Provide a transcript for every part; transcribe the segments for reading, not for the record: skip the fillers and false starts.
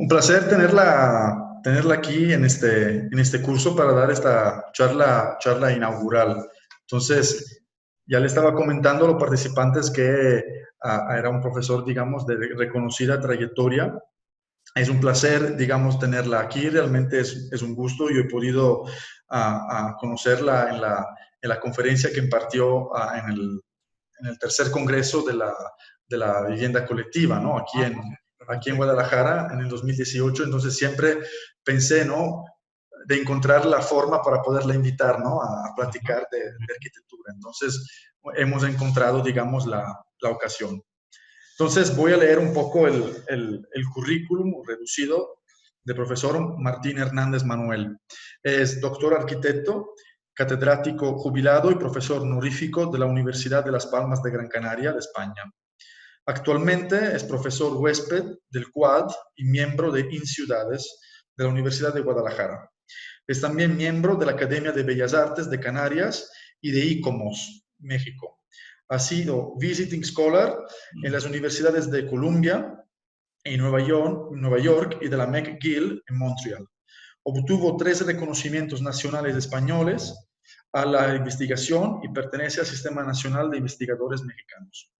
Un placer tenerla aquí en este curso para dar esta charla inaugural. Entonces, ya le estaba comentando a los participantes que era un profesor, digamos, de reconocida trayectoria. Es un placer, digamos, tenerla aquí. Realmente es un gusto. Yo he podido conocerla en la conferencia que impartió en el tercer congreso de la vivienda colectiva, ¿no? Aquí en Guadalajara en el 2018. Entonces siempre pensé, ¿no? De encontrar la forma para poderla invitar, ¿no? A platicar de arquitectura. Entonces hemos encontrado, digamos, la ocasión. Entonces voy a leer un poco el currículum reducido del profesor Martín Hernández Manuel. Es doctor arquitecto, catedrático jubilado y profesor honorífico de la Universidad de Las Palmas de Gran Canaria, de España. Actualmente es profesor huésped del QUAD y miembro de InCiudades de la Universidad de Guadalajara. Es también miembro de la Academia de Bellas Artes de Canarias y de ICOMOS, México. Ha sido visiting scholar en las universidades de Columbia en Nueva York y de la McGill en Montreal. Obtuvo 3 reconocimientos nacionales españoles a la investigación y pertenece al Sistema Nacional de Investigadores Mexicanos.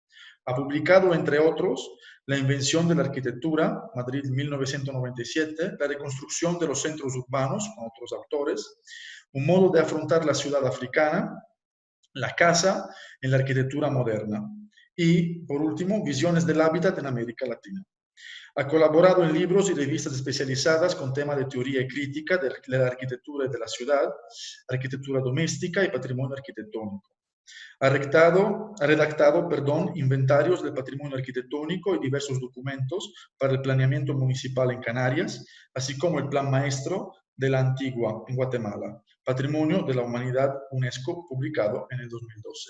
Ha publicado, entre otros, La invención de la arquitectura, Madrid 1997, La reconstrucción de los centros urbanos, con otros autores, Un modo de afrontar la ciudad africana, La casa en la arquitectura moderna y, por último, Visiones del hábitat en América Latina. Ha colaborado en libros y revistas especializadas con temas de teoría y crítica de la arquitectura y de la ciudad, arquitectura doméstica y patrimonio arquitectónico. Ha redactado inventarios del patrimonio arquitectónico y diversos documentos para el planeamiento municipal en Canarias, así como el Plan Maestro de la Antigua en Guatemala, Patrimonio de la Humanidad UNESCO, publicado en el 2012.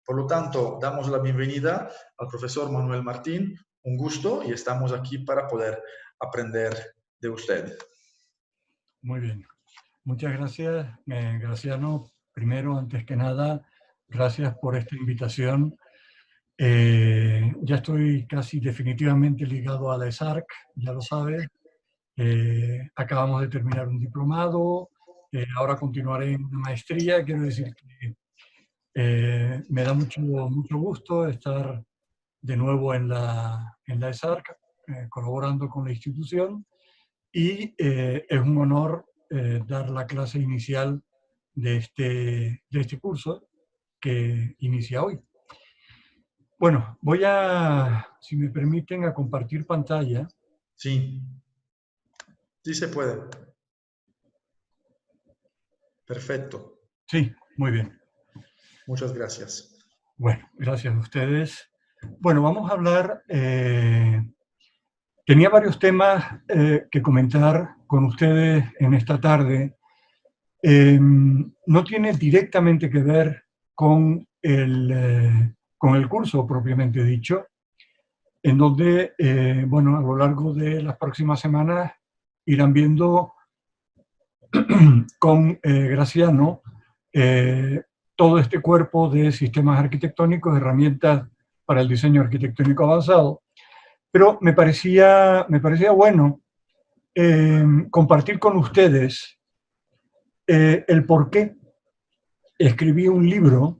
Por lo tanto, damos la bienvenida al profesor Manuel Martín. Un gusto y estamos aquí para poder aprender de usted. Muy bien. Muchas gracias, Graciano. Primero, antes que nada, gracias por esta invitación. Ya estoy casi definitivamente ligado a la ESARC, ya lo sabes. Acabamos de terminar un diplomado, ahora continuaré en una maestría. Quiero decir que me da mucho gusto estar de nuevo en la ESARC, colaborando con la institución, y es un honor dar la clase inicial de este curso que inicia hoy. Bueno, voy a, si me permiten, a compartir pantalla. Sí, sí se puede. Perfecto. Sí, muy bien. Muchas gracias. Bueno, gracias a ustedes. Bueno, vamos a hablar, tenía varios temas que comentar con ustedes en esta tarde. No tiene directamente que ver con el curso propiamente dicho, en donde, bueno, a lo largo de las próximas semanas irán viendo con Graciano todo este cuerpo de sistemas arquitectónicos, herramientas para el diseño arquitectónico avanzado. Pero me parecía bueno compartir con ustedes el por qué escribí un libro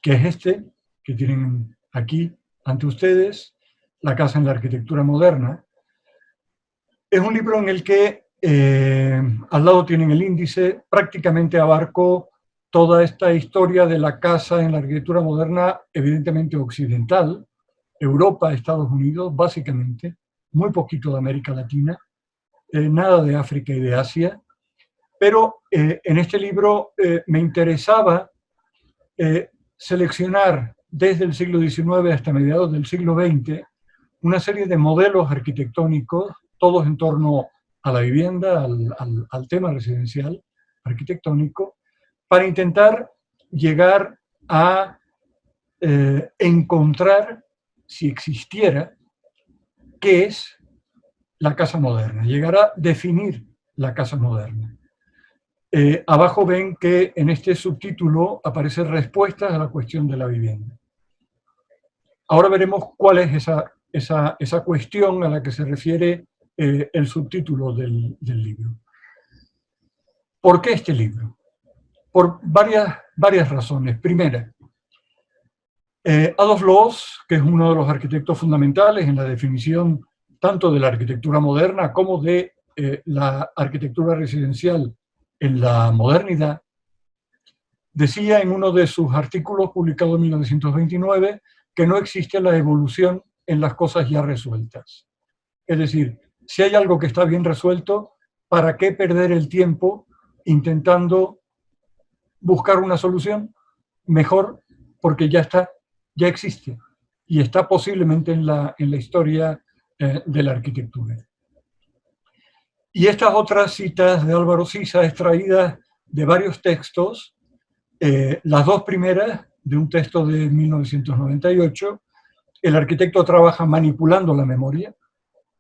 que es este, que tienen aquí ante ustedes, La casa en la arquitectura moderna. Es un libro en el que al lado tienen el índice, prácticamente abarco toda esta historia de la casa en la arquitectura moderna, evidentemente occidental, Europa, Estados Unidos, básicamente, muy poquito de América Latina, nada de África y de Asia, pero en este libro me interesaba seleccionar desde el siglo XIX hasta mediados del siglo XX una serie de modelos arquitectónicos, todos en torno a la vivienda, al tema residencial arquitectónico, para intentar llegar a encontrar, si existiera, qué es la casa moderna, llegar a definir la casa moderna. Abajo ven que en este subtítulo aparecen respuestas a la cuestión de la vivienda. Ahora veremos cuál es esa cuestión a la que se refiere el subtítulo del libro. ¿Por qué este libro? Por varias razones. Primera, Adolf Loos, que es uno de los arquitectos fundamentales en la definición tanto de la arquitectura moderna como de la arquitectura residencial en la modernidad, decía en uno de sus artículos publicado en 1929 que no existe la evolución en las cosas ya resueltas. Es decir, si hay algo que está bien resuelto, ¿para qué perder el tiempo intentando buscar una solución? Mejor, porque ya está, ya existe y está posiblemente en la historia de la arquitectura. Y estas otras citas de Álvaro Siza extraídas de varios textos, las dos primeras de un texto de 1998, el arquitecto trabaja manipulando la memoria.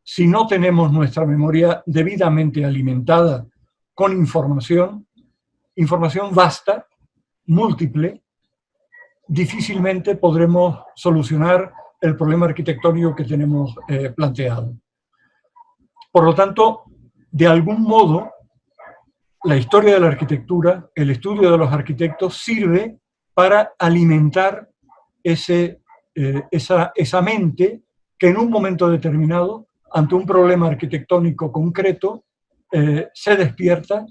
Si no tenemos nuestra memoria debidamente alimentada con información vasta, múltiple, difícilmente podremos solucionar el problema arquitectónico que tenemos planteado. Por lo tanto, de algún modo, la historia de la arquitectura, el estudio de los arquitectos, sirve para alimentar esa mente que en un momento determinado, ante un problema arquitectónico concreto, se despierta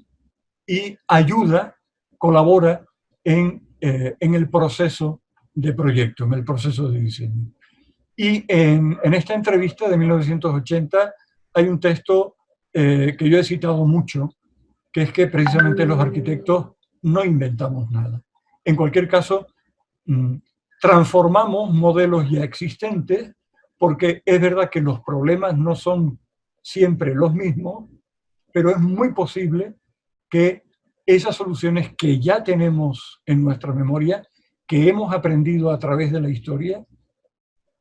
y ayuda, colabora en el proceso de proyecto, en el proceso de diseño. Y en esta entrevista de 1980 hay un texto que yo he citado mucho, que es que precisamente los arquitectos no inventamos nada. En cualquier caso, transformamos modelos ya existentes, porque es verdad que los problemas no son siempre los mismos, pero es muy posible que esas soluciones que ya tenemos en nuestra memoria, que hemos aprendido a través de la historia,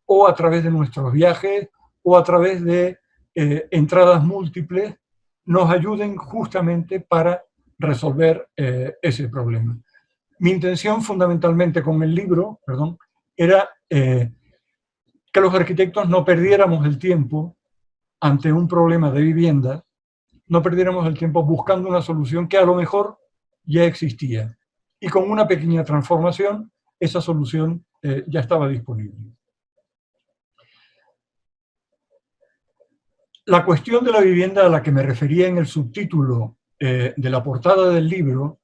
o a través de nuestros viajes, o a través de entradas múltiples, nos ayuden justamente para resolver ese problema. Mi intención fundamentalmente con el libro, era que los arquitectos no perdiéramos el tiempo ante un problema de vivienda, no perdiéramos el tiempo buscando una solución que a lo mejor ya existía. Y con una pequeña transformación, esa solución ya estaba disponible. La cuestión de la vivienda a la que me refería en el subtítulo de la portada del libro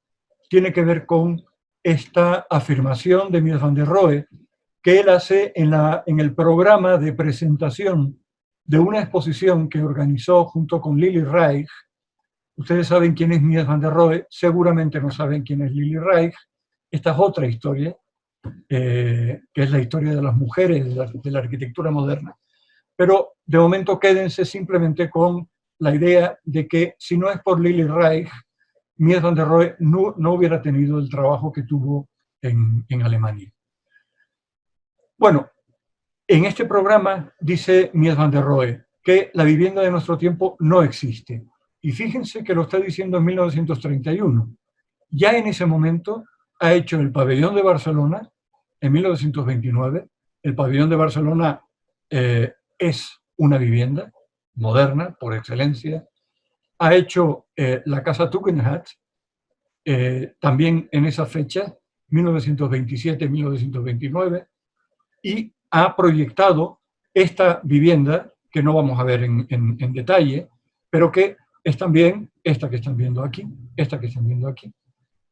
tiene que ver con esta afirmación de Mies van der Rohe que él hace en el programa de presentación de una exposición que organizó junto con Lili Reich. Ustedes saben quién es Mies van der Rohe, seguramente no saben quién es Lili Reich. Esta es otra historia, que es la historia de las mujeres de la arquitectura moderna. Pero de momento quédense simplemente con la idea de que si no es por Lili Reich, Mies van der Rohe no hubiera tenido el trabajo que tuvo en Alemania. Bueno, en este programa dice Mies van der Rohe que la vivienda de nuestro tiempo no existe. Y fíjense que lo está diciendo en 1931. Ya en ese momento ha hecho el pabellón de Barcelona en 1929. El pabellón de Barcelona es una vivienda moderna por excelencia. Ha hecho la Casa Tugendhat también en esa fecha, 1927-1929, y ha proyectado esta vivienda, que no vamos a ver en detalle, pero que es también esta que están viendo aquí,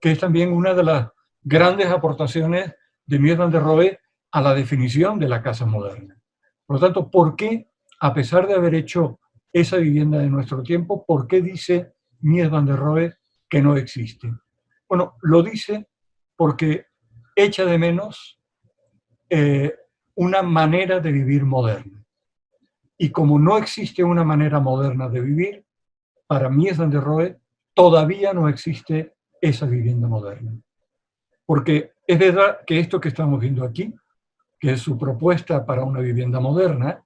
que es también una de las grandes aportaciones de Mies van der Rohe a la definición de la casa moderna. Por lo tanto, ¿por qué, a pesar de haber hecho esa vivienda de nuestro tiempo, por qué dice Mies van der Rohe que no existe? Bueno, lo dice porque echa de menos una manera de vivir moderna. Y como no existe una manera moderna de vivir, para Mies van der Rohe todavía no existe esa vivienda moderna. Porque es verdad que esto que estamos viendo aquí, que es su propuesta para una vivienda moderna,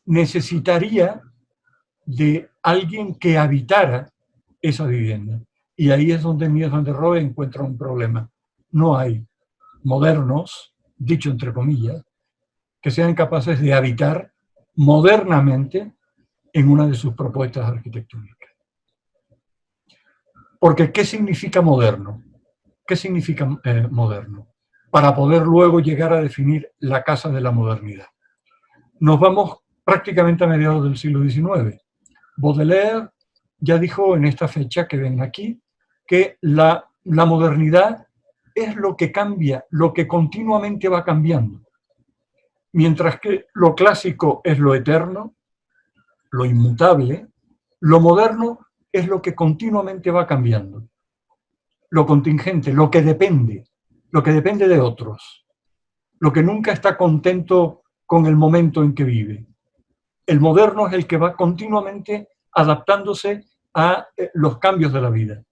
necesitaría de alguien que habitara esa vivienda. Y ahí es donde Mies van der Rohe encuentra un problema. No hay modernos, dicho entre comillas, que sean capaces de habitar modernamente en una de sus propuestas arquitectónicas. Porque, ¿qué significa moderno? ¿Qué significa moderno? Para poder luego llegar a definir la casa de la modernidad. Nos vamos prácticamente a mediados del siglo XIX. Baudelaire ya dijo en esta fecha que ven aquí que la modernidad es lo que cambia, lo que continuamente va cambiando. Mientras que lo clásico es lo eterno, lo inmutable, lo moderno es lo que continuamente va cambiando. Lo contingente, lo que depende de otros, lo que nunca está contento con el momento en que vive. El moderno es el que va continuamente adaptándose a los cambios de la vida.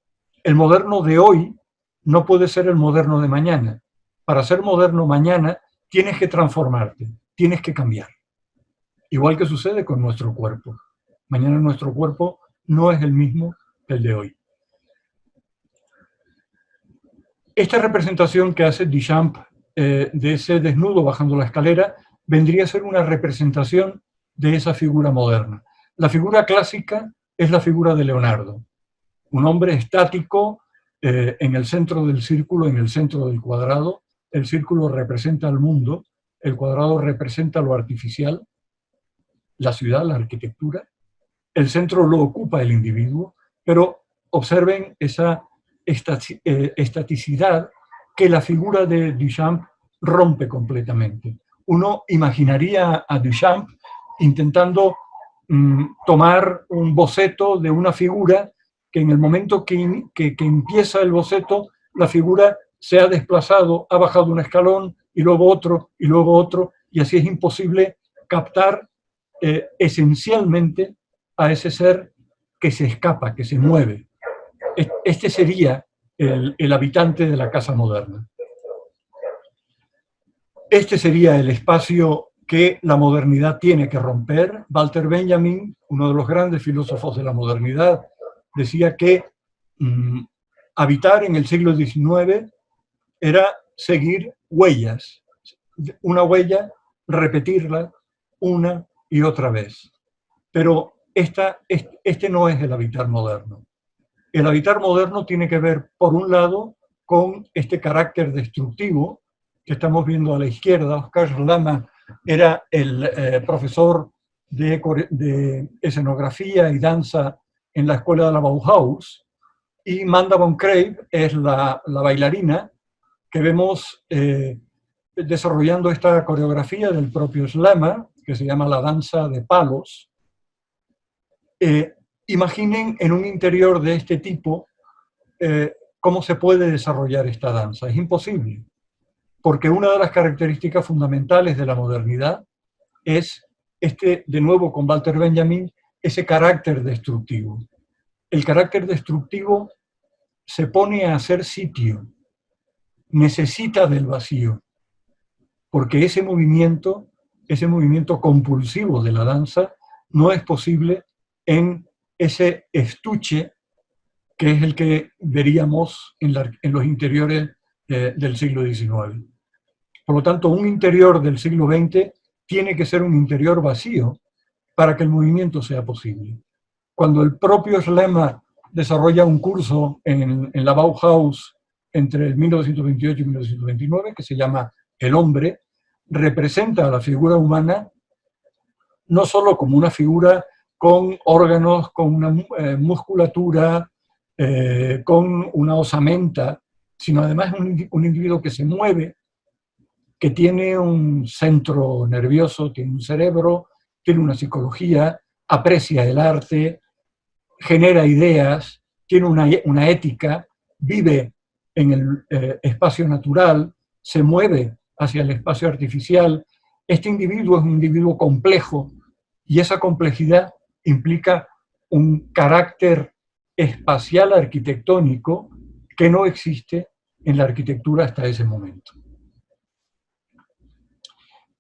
El moderno de hoy no puede ser el moderno de mañana. Para ser moderno mañana tienes que transformarte, tienes que cambiar. Igual que sucede con nuestro cuerpo. Mañana nuestro cuerpo no es el mismo que el de hoy. Esta representación que hace Duchamp de ese desnudo bajando la escalera vendría a ser una representación de esa figura moderna. La figura clásica es la figura de Leonardo, un hombre estático en el centro del círculo, en el centro del cuadrado. El círculo representa al mundo, el cuadrado representa lo artificial, la ciudad, la arquitectura. El centro lo ocupa el individuo, pero observen esa estaticidad que la figura de Duchamp rompe completamente. Uno imaginaría a Duchamp intentando tomar un boceto de una figura que en el momento que empieza el boceto, la figura se ha desplazado, ha bajado un escalón y luego otro, y así es imposible captar esencialmente a ese ser que se escapa, que se mueve. Este sería el habitante de la casa moderna. Este sería el espacio que la modernidad tiene que romper. Walter Benjamin, uno de los grandes filósofos de la modernidad, decía que habitar en el siglo XIX era seguir huellas. Una huella, repetirla una y otra vez. Pero este no es el habitar moderno. El habitar moderno tiene que ver, por un lado, con este carácter destructivo que estamos viendo a la izquierda. Oskar Schlemmer era el profesor de escenografía y danza en la escuela de la Bauhaus, y Manda von Creyve es la bailarina que vemos desarrollando esta coreografía del propio Schlemmer, que se llama la danza de palos. Imaginen en un interior de este tipo cómo se puede desarrollar esta danza. Es imposible, porque una de las características fundamentales de la modernidad es de nuevo con Walter Benjamin, ese carácter destructivo. El carácter destructivo se pone a hacer sitio, necesita del vacío, porque ese movimiento compulsivo de la danza no es posible en ese estuche que es el que veríamos en los interiores del siglo XIX. Por lo tanto, un interior del siglo XX tiene que ser un interior vacío para que el movimiento sea posible. Cuando el propio Schlemmer desarrolla un curso en la Bauhaus entre el 1928 y 1929, que se llama El hombre, representa a la figura humana no solo como una figura con órganos, con una musculatura, con una osamenta, sino además un individuo que se mueve, que tiene un centro nervioso, tiene un cerebro, tiene una psicología, aprecia el arte, genera ideas, tiene una ética, vive en el espacio natural, se mueve hacia el espacio artificial. Este individuo es un individuo complejo y esa complejidad implica un carácter espacial arquitectónico que no existe en la arquitectura hasta ese momento.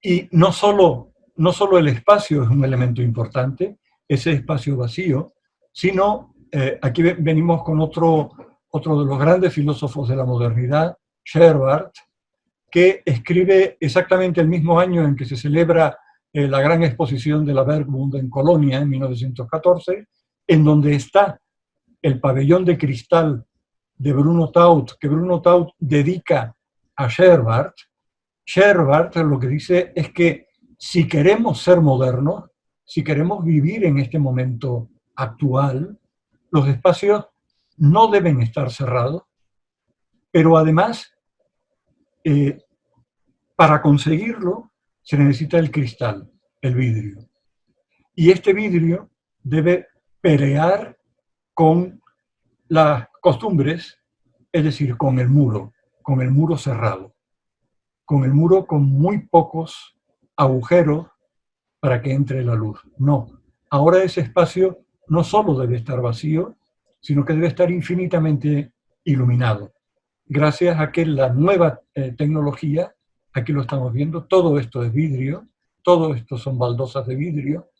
Y no solo el espacio es un elemento importante, ese espacio vacío, sino aquí venimos con otro de los grandes filósofos de la modernidad, Scherbart, que escribe exactamente el mismo año en que se celebra la gran exposición de la Bergmund en Colonia, en 1914, en donde está el pabellón de cristal de Bruno Taut, que Bruno Taut dedica a Scherbart. Scherbart lo que dice es que si queremos ser modernos, si queremos vivir en este momento actual, los espacios no deben estar cerrados, pero además, para conseguirlo, se necesita el cristal, el vidrio. Y este vidrio debe pelear con las costumbres, es decir, con el muro cerrado, con el muro con muy pocos agujeros para que entre la luz. No, ahora ese espacio no solo debe estar vacío, sino que debe estar infinitamente iluminado. Gracias a que la nueva tecnología, aquí lo estamos viendo, todo esto es vidrio, todo esto son baldosas de vidrio,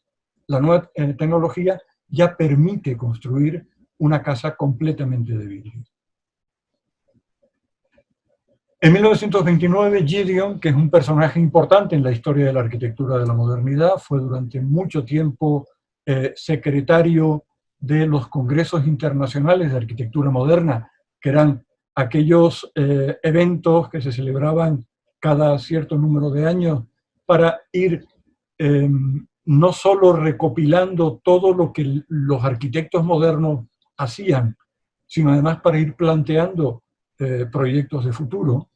la nueva tecnología ya permite construir una casa completamente de vidrio. En 1929, Gideon, que es un personaje importante en la historia de la arquitectura de la modernidad, fue durante mucho tiempo secretario de los congresos internacionales de arquitectura moderna, que eran aquellos eventos que se celebraban cada cierto número de años para ir no solo recopilando todo lo que los arquitectos modernos hacían, sino además para ir planteando proyectos de futuro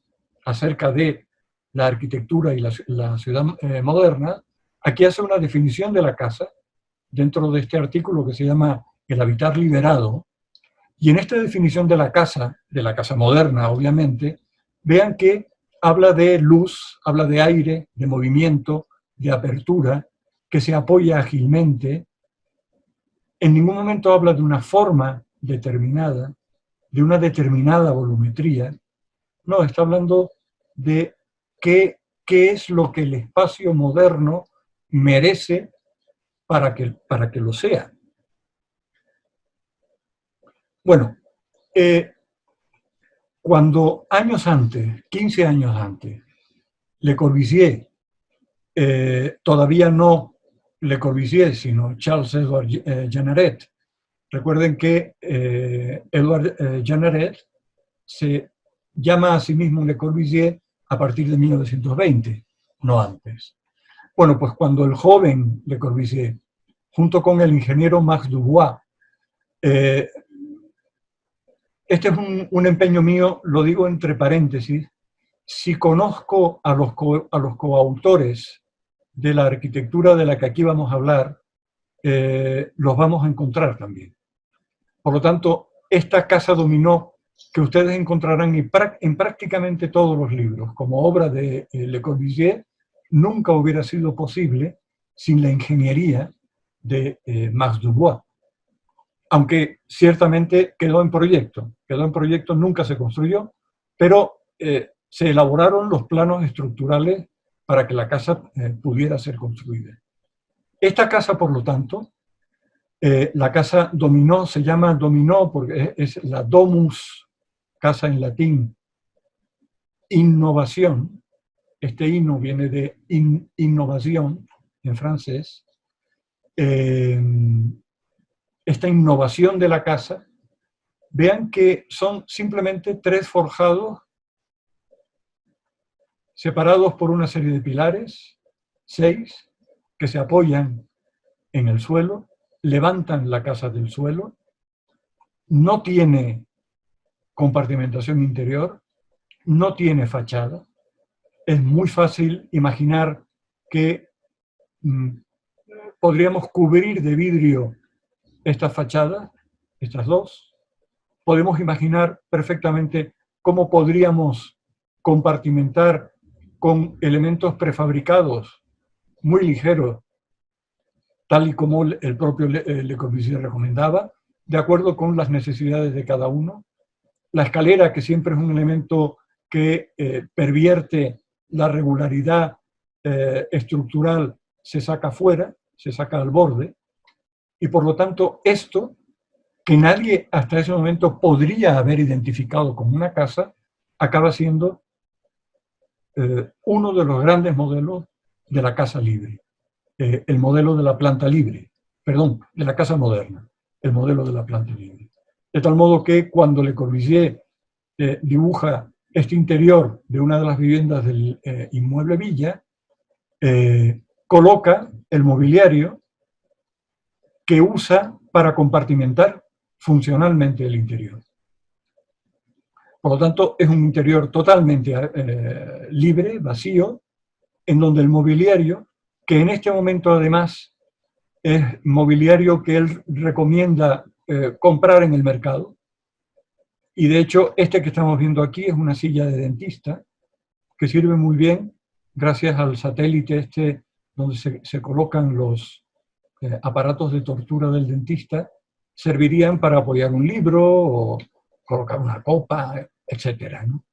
acerca de la arquitectura y la ciudad moderna. Aquí hace una definición de la casa dentro de este artículo que se llama El habitar liberado. Y en esta definición de la casa moderna, obviamente, vean que habla de luz, habla de aire, de movimiento, de apertura, que se apoya ágilmente. En ningún momento habla de una forma determinada, de una determinada volumetría. No, está hablando de qué es lo que el espacio moderno merece para que lo sea. Bueno, cuando años antes, 15 años antes, Le Corbusier, todavía no Le Corbusier, sino Charles-Édouard Jeanneret, recuerden que Édouard Jeanneret se llama a sí mismo Le Corbusier a partir de 1920, no antes. Bueno, pues cuando el joven Le Corbusier, junto con el ingeniero Max Dubois, este es un empeño mío, lo digo entre paréntesis, si conozco a los coautores de la arquitectura de la que aquí vamos a hablar, los vamos a encontrar también. Por lo tanto, esta casa dominó que ustedes encontrarán en prácticamente todos los libros, como obra de Le Corbusier, nunca hubiera sido posible sin la ingeniería de Max Dubois. Aunque ciertamente quedó en proyecto, nunca se construyó, pero se elaboraron los planos estructurales para que la casa pudiera ser construida. Esta casa, por lo tanto, la casa dominó, se llama dominó porque es la domus, casa en latín, innovación. Este inno viene de innovación en francés. Esta innovación de la casa, vean que son simplemente 3 forjados separados por una serie de pilares, 6, que se apoyan en el suelo, levantan la casa del suelo, no tiene compartimentación interior, no tiene fachada. Es muy fácil imaginar que podríamos cubrir de vidrio estas fachadas, estas dos. Podemos imaginar perfectamente cómo podríamos compartimentar con elementos prefabricados muy ligeros, tal y como el propio Le Corbusier recomendaba, de acuerdo con las necesidades de cada uno. La escalera, que siempre es un elemento que pervierte la regularidad estructural, se saca fuera, se saca al borde, y por lo tanto esto, que nadie hasta ese momento podría haber identificado como una casa, acaba siendo uno de los grandes modelos de la casa libre, el modelo de la planta libre, perdón, de la casa moderna, el modelo de la planta libre. De tal modo que cuando Le Corbusier dibuja este interior de una de las viviendas del inmueble Villa, coloca el mobiliario que usa para compartimentar funcionalmente el interior. Por lo tanto, es un interior totalmente libre, vacío, en donde el mobiliario, que en este momento además es mobiliario que él recomienda comprar en el mercado, y de hecho este que estamos viendo aquí es una silla de dentista, que sirve muy bien gracias al satélite este donde se colocan los aparatos de tortura del dentista, servirían para apoyar un libro o colocar una copa, etc., ¿no?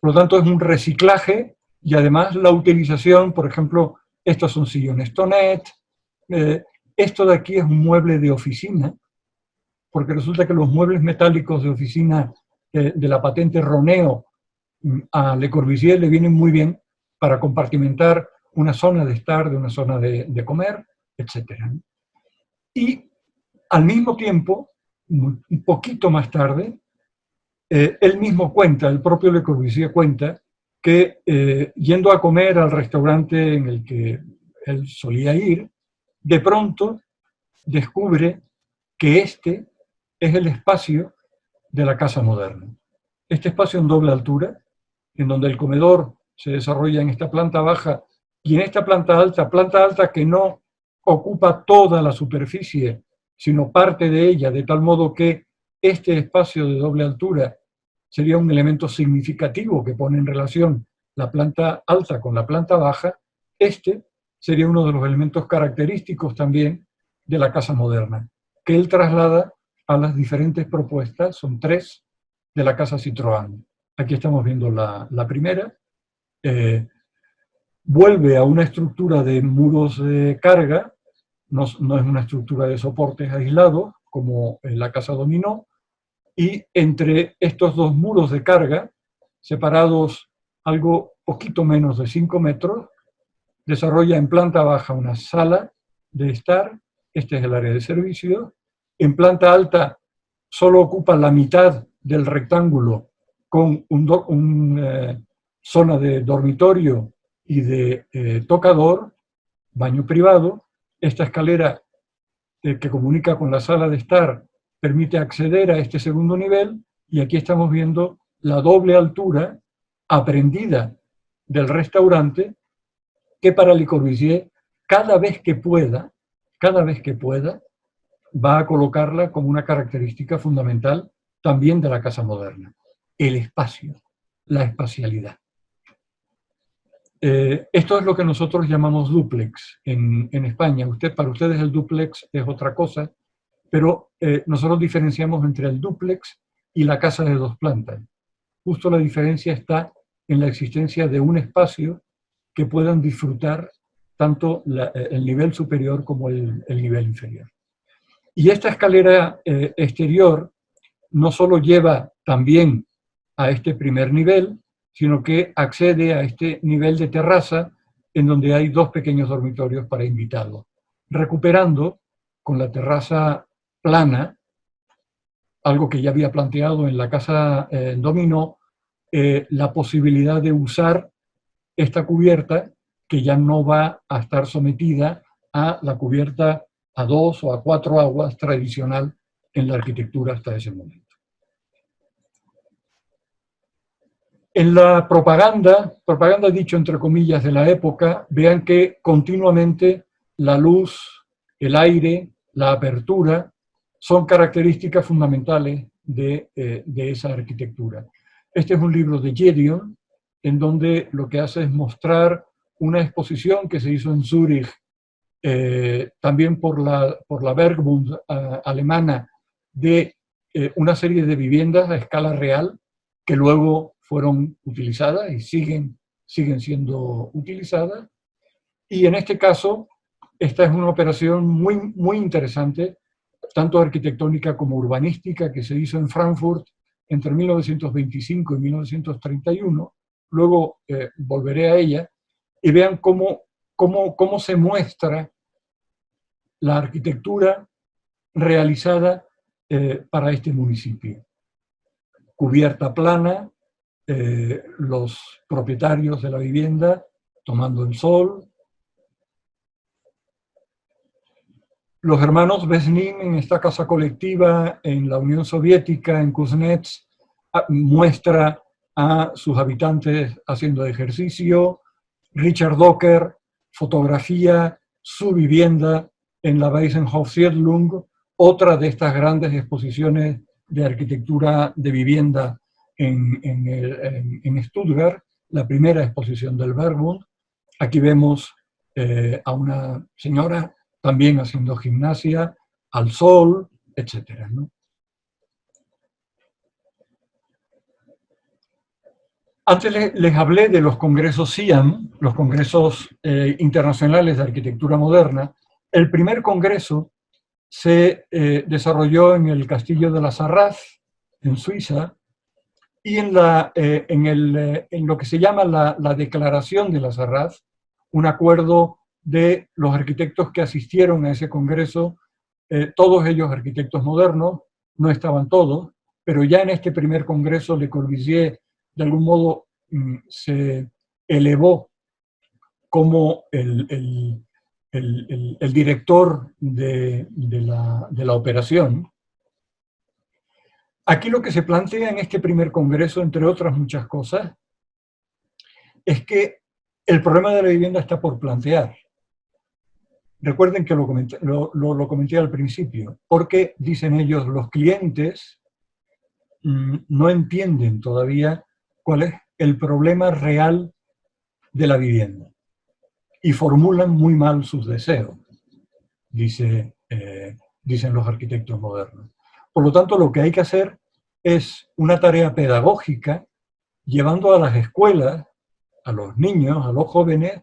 Por lo tanto, es un reciclaje y además la utilización, por ejemplo, estos son sillones Tonet, esto de aquí es un mueble de oficina, porque resulta que los muebles metálicos de oficina de la patente Roneo a Le Corbusier le vienen muy bien para compartimentar una zona de estar, de una zona de comer, etc. Y al mismo tiempo, un poquito más tarde, él mismo cuenta, el propio Le Corbusier cuenta, que yendo a comer al restaurante en el que él solía ir, de pronto descubre que este es el espacio de la casa moderna. Este espacio en doble altura, en donde el comedor se desarrolla en esta planta baja y en esta planta alta que no ocupa toda la superficie, sino parte de ella, de tal modo que este espacio de doble altura sería un elemento significativo que pone en relación la planta alta con la planta baja. Este sería uno de los elementos característicos también de la casa moderna, que él traslada a las diferentes propuestas, son 3, de la casa Citroën. Aquí estamos viendo la primera. Vuelve a una estructura de muros de carga, no es una estructura de soportes aislados, como en la casa Dominó, y entre estos 2 muros de carga, separados algo poquito menos de 5 metros, desarrolla en planta baja una sala de estar, este es el área de servicio, en planta alta solo ocupa la mitad del rectángulo con una zona de dormitorio y de tocador, baño privado. Esta escalera que comunica con la sala de estar permite acceder a este segundo nivel, y aquí estamos viendo la doble altura aprendida del restaurante, que para Le Corbusier cada vez que pueda, va a colocarla como una característica fundamental también de la casa moderna. El espacio, la espacialidad. Esto es lo que nosotros llamamos dúplex en España. Para ustedes el dúplex es otra cosa, pero nosotros diferenciamos entre el dúplex y la casa de 2 plantas. Justo la diferencia está en la existencia de un espacio que puedan disfrutar tanto el nivel superior como el nivel inferior. Y esta escalera exterior no solo lleva también a este primer nivel, sino que accede a este nivel de terraza en donde hay 2 pequeños dormitorios para invitados, recuperando con la terraza plana, algo que ya había planteado en la casa Dominó, la posibilidad de usar esta cubierta que ya no va a estar sometida a la cubierta a 2 o a 4 aguas tradicional en la arquitectura hasta ese momento. En la propaganda dicho entre comillas de la época, vean que continuamente la luz, el aire, la apertura son características fundamentales de esa arquitectura. Este es un libro de Gedeon, en donde lo que hace es mostrar una exposición que se hizo en Zúrich, también por la Bergbund alemana, de una serie de viviendas a escala real que luego fueron utilizadas y siguen siendo utilizadas. Y en este caso, esta es una operación muy interesante, tanto arquitectónica como urbanística, que se hizo en Frankfurt entre 1925 y 1931, luego volveré a ella, y vean cómo se muestra la arquitectura realizada para este municipio. Cubierta plana, los propietarios de la vivienda tomando el sol. Los hermanos Besnin en esta casa colectiva en la Unión Soviética, en Kuznets, muestra a sus habitantes haciendo ejercicio. Richard Docker fotografía su vivienda en la Waisenhof-Siedlung, otra de estas grandes exposiciones de arquitectura de vivienda en Stuttgart, la primera exposición del Bergbund. Aquí vemos a una señora también haciendo gimnasia, al sol, etc., ¿no? Antes les hablé de los congresos CIAM, los congresos internacionales de arquitectura moderna. El primer congreso se desarrolló en el castillo de la Sarraz, en Suiza, y en lo que se llama la Declaración de la Sarraz, un acuerdo de los arquitectos que asistieron a ese congreso, todos ellos arquitectos modernos, no estaban todos, pero ya en este primer congreso Le Corbusier de algún modo se elevó como el director de la operación. Aquí lo que se plantea en este primer congreso, entre otras muchas cosas, es que el problema de la vivienda está por plantear. Recuerden que lo comenté al principio, porque, dicen ellos, los clientes no entienden todavía cuál es el problema real de la vivienda y formulan muy mal sus deseos, dicen los arquitectos modernos. Por lo tanto, lo que hay que hacer es una tarea pedagógica, llevando a las escuelas, a los niños, a los jóvenes,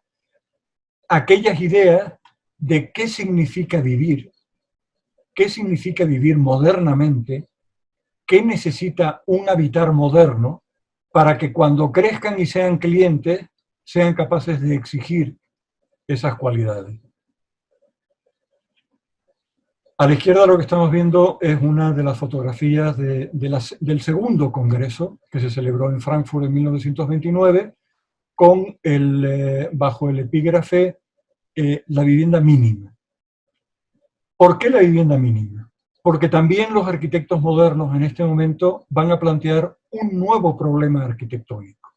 aquellas ideas de qué significa vivir modernamente, qué necesita un habitar moderno para que cuando crezcan y sean clientes, sean capaces de exigir esas cualidades. A la izquierda lo que estamos viendo es una de las fotografías del segundo congreso que se celebró en Frankfurt en 1929, con bajo el epígrafe la vivienda mínima. ¿Por qué la vivienda mínima? Porque también los arquitectos modernos en este momento van a plantear un nuevo problema arquitectónico,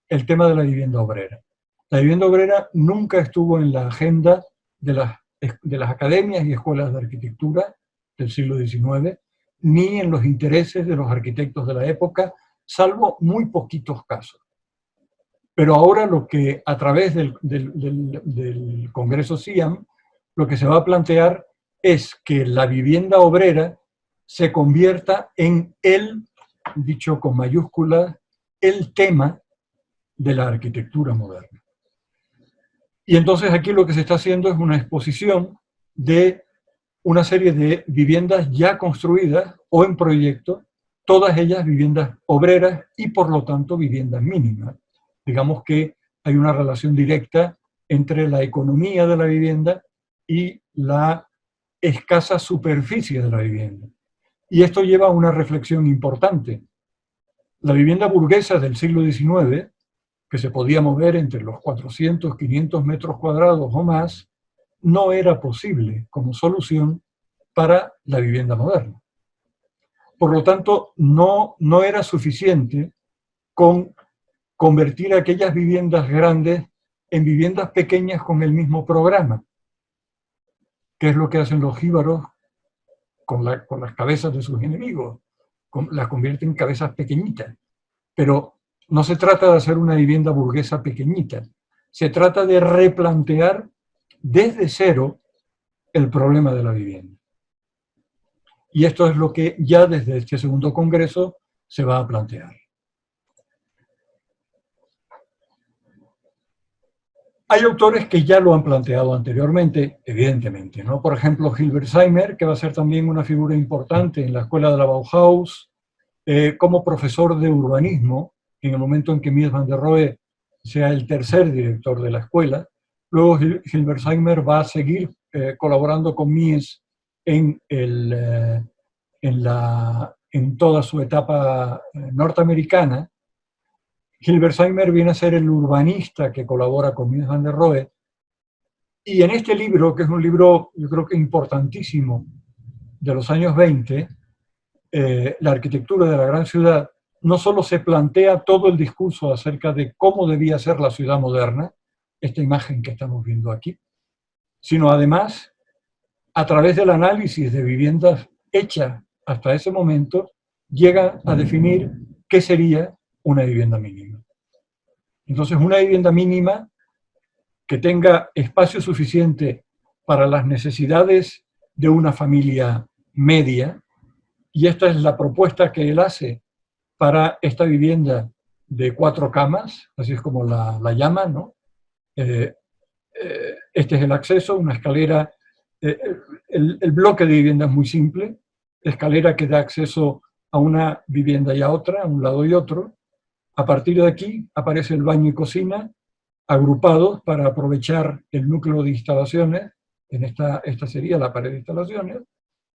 el tema de la vivienda obrera. La vivienda obrera nunca estuvo en la agenda de las academias y escuelas de arquitectura del siglo XIX, ni en los intereses de los arquitectos de la época, salvo muy poquitos casos. Pero ahora lo que, a través del Congreso CIAM, lo que se va a plantear es que la vivienda obrera se convierta en dicho con mayúsculas, el tema de la arquitectura moderna. Y entonces aquí lo que se está haciendo es una exposición de una serie de viviendas ya construidas o en proyecto, todas ellas viviendas obreras y por lo tanto viviendas mínimas. Digamos que hay una relación directa entre la economía de la vivienda y la escasa superficie de la vivienda. Y esto lleva a una reflexión importante. La vivienda burguesa del siglo XIX, que se podía mover entre los 400, 500 metros cuadrados o más, no era posible como solución para la vivienda moderna. Por lo tanto, no era suficiente con convertir aquellas viviendas grandes en viviendas pequeñas con el mismo programa, que es lo que hacen los jíbaros con las cabezas de sus enemigos, las convierten en cabezas pequeñitas. Pero no se trata de hacer una vivienda burguesa pequeñita, se trata de replantear desde cero el problema de la vivienda. Y esto es lo que ya desde este segundo congreso se va a plantear. Hay autores que ya lo han planteado anteriormente, evidentemente, ¿no? Por ejemplo, Hilbersheimer, que va a ser también una figura importante en la escuela de la Bauhaus, como profesor de urbanismo, en el momento en que Mies van der Rohe sea el tercer director de la escuela. Luego Hilbersheimer va a seguir colaborando con Mies en toda su etapa norteamericana. Hilbersheimer viene a ser el urbanista que colabora con Mies van der Rohe. Y en este libro, que es un libro yo creo que importantísimo de los años 20, la arquitectura de la gran ciudad, no solo se plantea todo el discurso acerca de cómo debía ser la ciudad moderna, esta imagen que estamos viendo aquí, sino además, a través del análisis de viviendas hechas hasta ese momento, llega a definir qué sería una vivienda mínima. Entonces, una vivienda mínima que tenga espacio suficiente para las necesidades de una familia media, y esta es la propuesta que él hace para esta vivienda de 4 camas, así es como la llama, ¿no? Este es el acceso, una escalera, el bloque de vivienda es muy simple, escalera que da acceso a una vivienda y a otra, a un lado y otro. A partir de aquí aparece el baño y cocina, agrupados para aprovechar el núcleo de instalaciones. Esta sería la pared de instalaciones.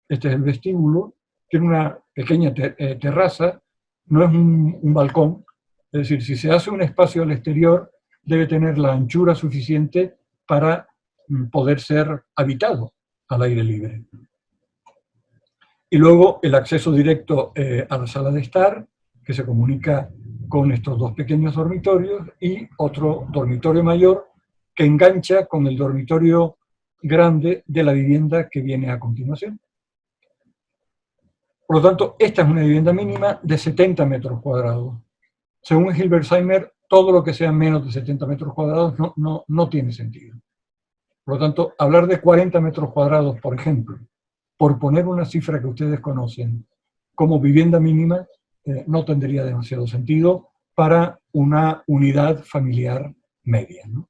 Este es el vestíbulo, tiene una pequeña terraza, no es un balcón, es decir, si se hace un espacio al exterior, debe tener la anchura suficiente para poder ser habitado al aire libre. Y luego el acceso directo a la sala de estar, que se comunica con estos 2 pequeños dormitorios, y otro dormitorio mayor que engancha con el dormitorio grande de la vivienda que viene a continuación. Por lo tanto, esta es una vivienda mínima de 70 metros cuadrados. Según Hilbersheimer, todo lo que sea menos de 70 metros cuadrados no tiene sentido. Por lo tanto, hablar de 40 metros cuadrados, por ejemplo, por poner una cifra que ustedes conocen, como vivienda mínima, no tendría demasiado sentido para una unidad familiar media, ¿no?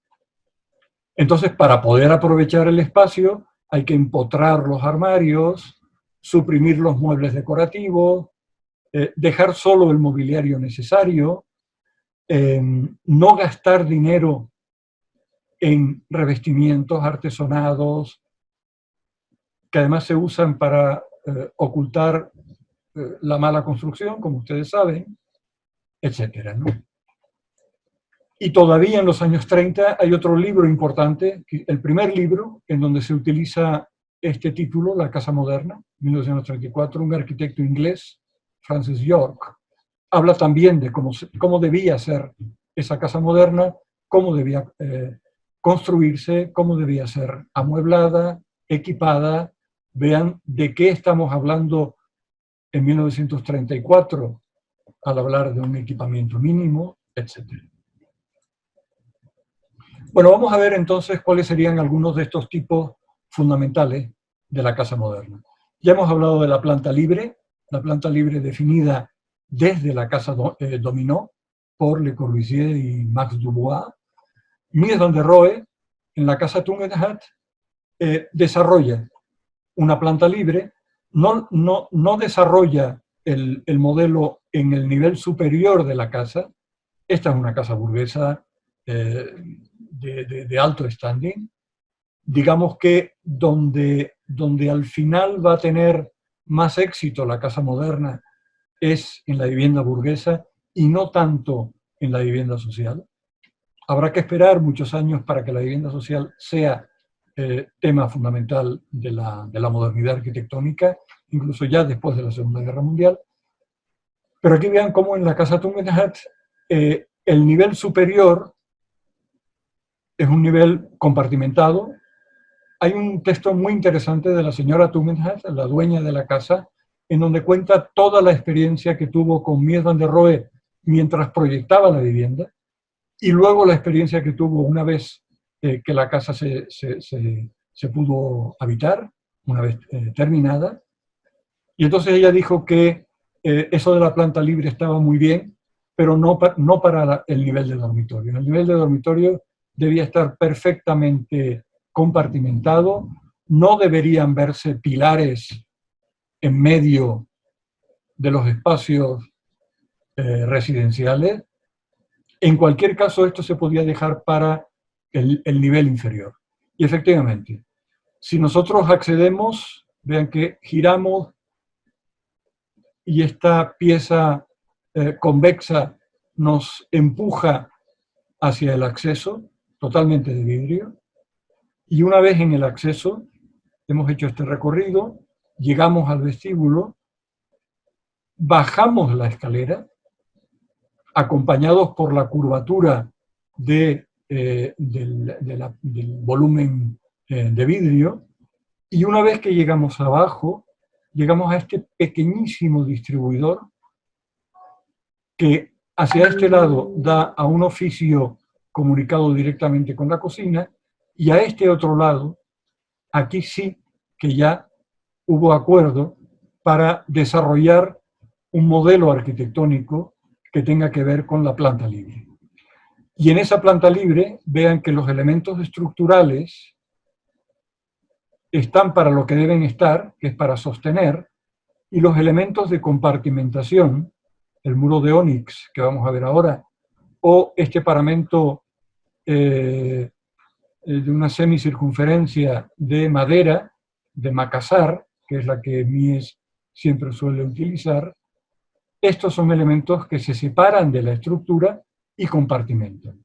Entonces, para poder aprovechar el espacio, hay que empotrar los armarios, suprimir los muebles decorativos, dejar solo el mobiliario necesario, no gastar dinero en revestimientos artesonados, que además se usan para ocultar la mala construcción, como ustedes saben, etcétera, ¿no? Y todavía en los años 30 hay otro libro importante, el primer libro en donde se utiliza este título, La Casa Moderna, 1934, un arquitecto inglés, Francis York, habla también de cómo debía ser esa casa moderna, cómo debía construirse, cómo debía ser amueblada, equipada. Vean de qué estamos hablando en 1934 al hablar de un equipamiento mínimo, etc. Bueno, vamos a ver entonces cuáles serían algunos de estos tipos fundamentales de la casa moderna. Ya hemos hablado de la planta libre definida desde la casa Dominó por Le Corbusier y Max Dubois. Mies van der Rohe, en la casa Tugendhat, desarrolla una planta libre, no desarrolla el modelo en el nivel superior de la casa. Esta es una casa burguesa de alto standing. Digamos que donde al final va a tener más éxito la casa moderna es en la vivienda burguesa y no tanto en la vivienda social. Habrá que esperar muchos años para que la vivienda social sea tema fundamental de la modernidad arquitectónica, incluso ya después de la Segunda Guerra Mundial. Pero aquí vean cómo en la casa Tugendhat el nivel superior es un nivel compartimentado. Hay un texto muy interesante de la señora Tugendhat, la dueña de la casa, en donde cuenta toda la experiencia que tuvo con Mies van der Rohe mientras proyectaba la vivienda, y luego la experiencia que tuvo una vez que la casa se pudo habitar, una vez terminada. Y entonces ella dijo que eso de la planta libre estaba muy bien, pero no para el nivel de dormitorio. El nivel de dormitorio debía estar perfectamente compartimentado, no deberían verse pilares en medio de los espacios residenciales, En cualquier caso, esto se podía dejar para el nivel inferior. Y efectivamente, si nosotros accedemos, vean que giramos y esta pieza convexa nos empuja hacia el acceso, totalmente de vidrio, y una vez en el acceso, hemos hecho este recorrido, llegamos al vestíbulo, bajamos la escalera, acompañados por la curvatura del volumen de vidrio, y una vez que llegamos abajo, llegamos a este pequeñísimo distribuidor que hacia este lado da a un oficio comunicado directamente con la cocina, y a este otro lado, aquí sí que ya hubo acuerdo para desarrollar un modelo arquitectónico que tenga que ver con la planta libre. Y en esa planta libre, vean que los elementos estructurales están para lo que deben estar, que es para sostener, y los elementos de compartimentación, el muro de ónix que vamos a ver ahora, o este paramento de una semicircunferencia de madera, de Macassar, que es la que Mies siempre suele utilizar, estos son elementos que se separan de la estructura y compartimentan.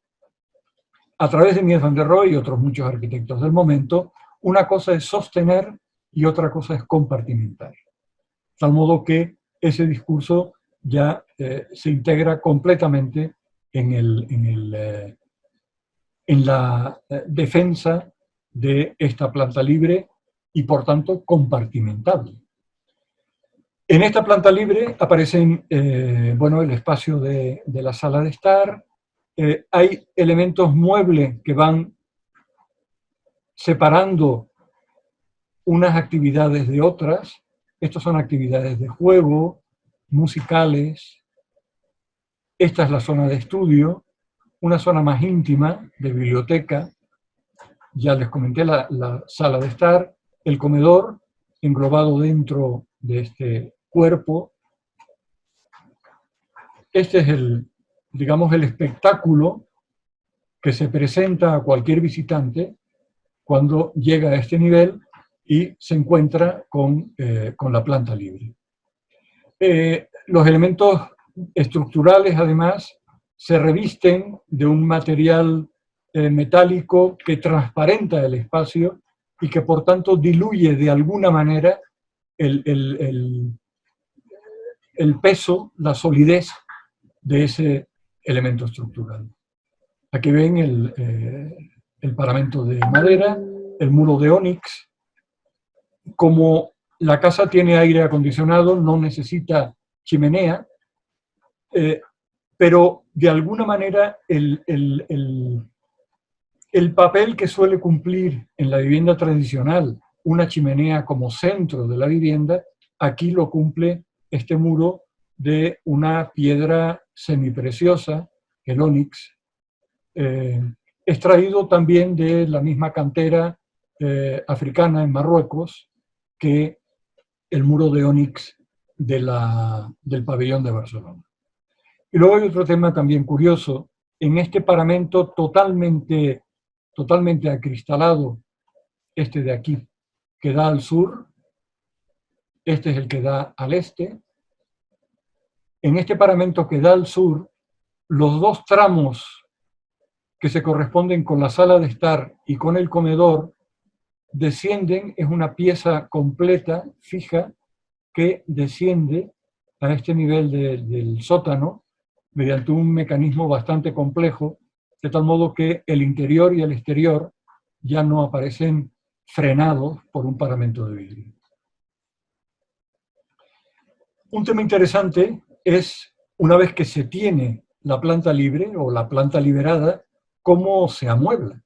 A través de Mies van der Rohe y otros muchos arquitectos del momento, una cosa es sostener y otra cosa es compartimentar. De tal modo que ese discurso ya se integra completamente en la defensa de esta planta libre y, por tanto, compartimentable. En esta planta libre aparecen, bueno, el espacio de la sala de estar, hay elementos muebles que van separando unas actividades de otras. Estas son actividades de juego, musicales. Esta es la zona de estudio, una zona más íntima de biblioteca. Ya les comenté la sala de estar, el comedor englobado dentro de este cuerpo. Este es digamos, el espectáculo que se presenta a cualquier visitante cuando llega a este nivel y se encuentra con la planta libre. Los elementos estructurales, además, se revisten de un material metálico que transparenta el espacio y que, por tanto, diluye de alguna manera el peso, la solidez de ese elemento estructural. Aquí ven el paramento de madera, el muro de ónix. Como la casa tiene aire acondicionado, no necesita chimenea, pero de alguna manera el papel que suele cumplir en la vivienda tradicional una chimenea como centro de la vivienda, aquí lo cumple este muro de una piedra semipreciosa, el ónix, extraído también de la misma cantera africana en Marruecos que el muro de ónix del pabellón de Barcelona. Y luego hay otro tema también curioso. En este paramento totalmente acristalado, este de aquí, que da al sur, este es el que da al este. En este paramento que da al sur, los dos tramos que se corresponden con la sala de estar y con el comedor descienden, es una pieza completa, fija, que desciende a este nivel del sótano mediante un mecanismo bastante complejo, de tal modo que el interior y el exterior ya no aparecen frenados por un paramento de vidrio. Un tema interesante es, una vez que se tiene la planta libre o la planta liberada, cómo se amuebla.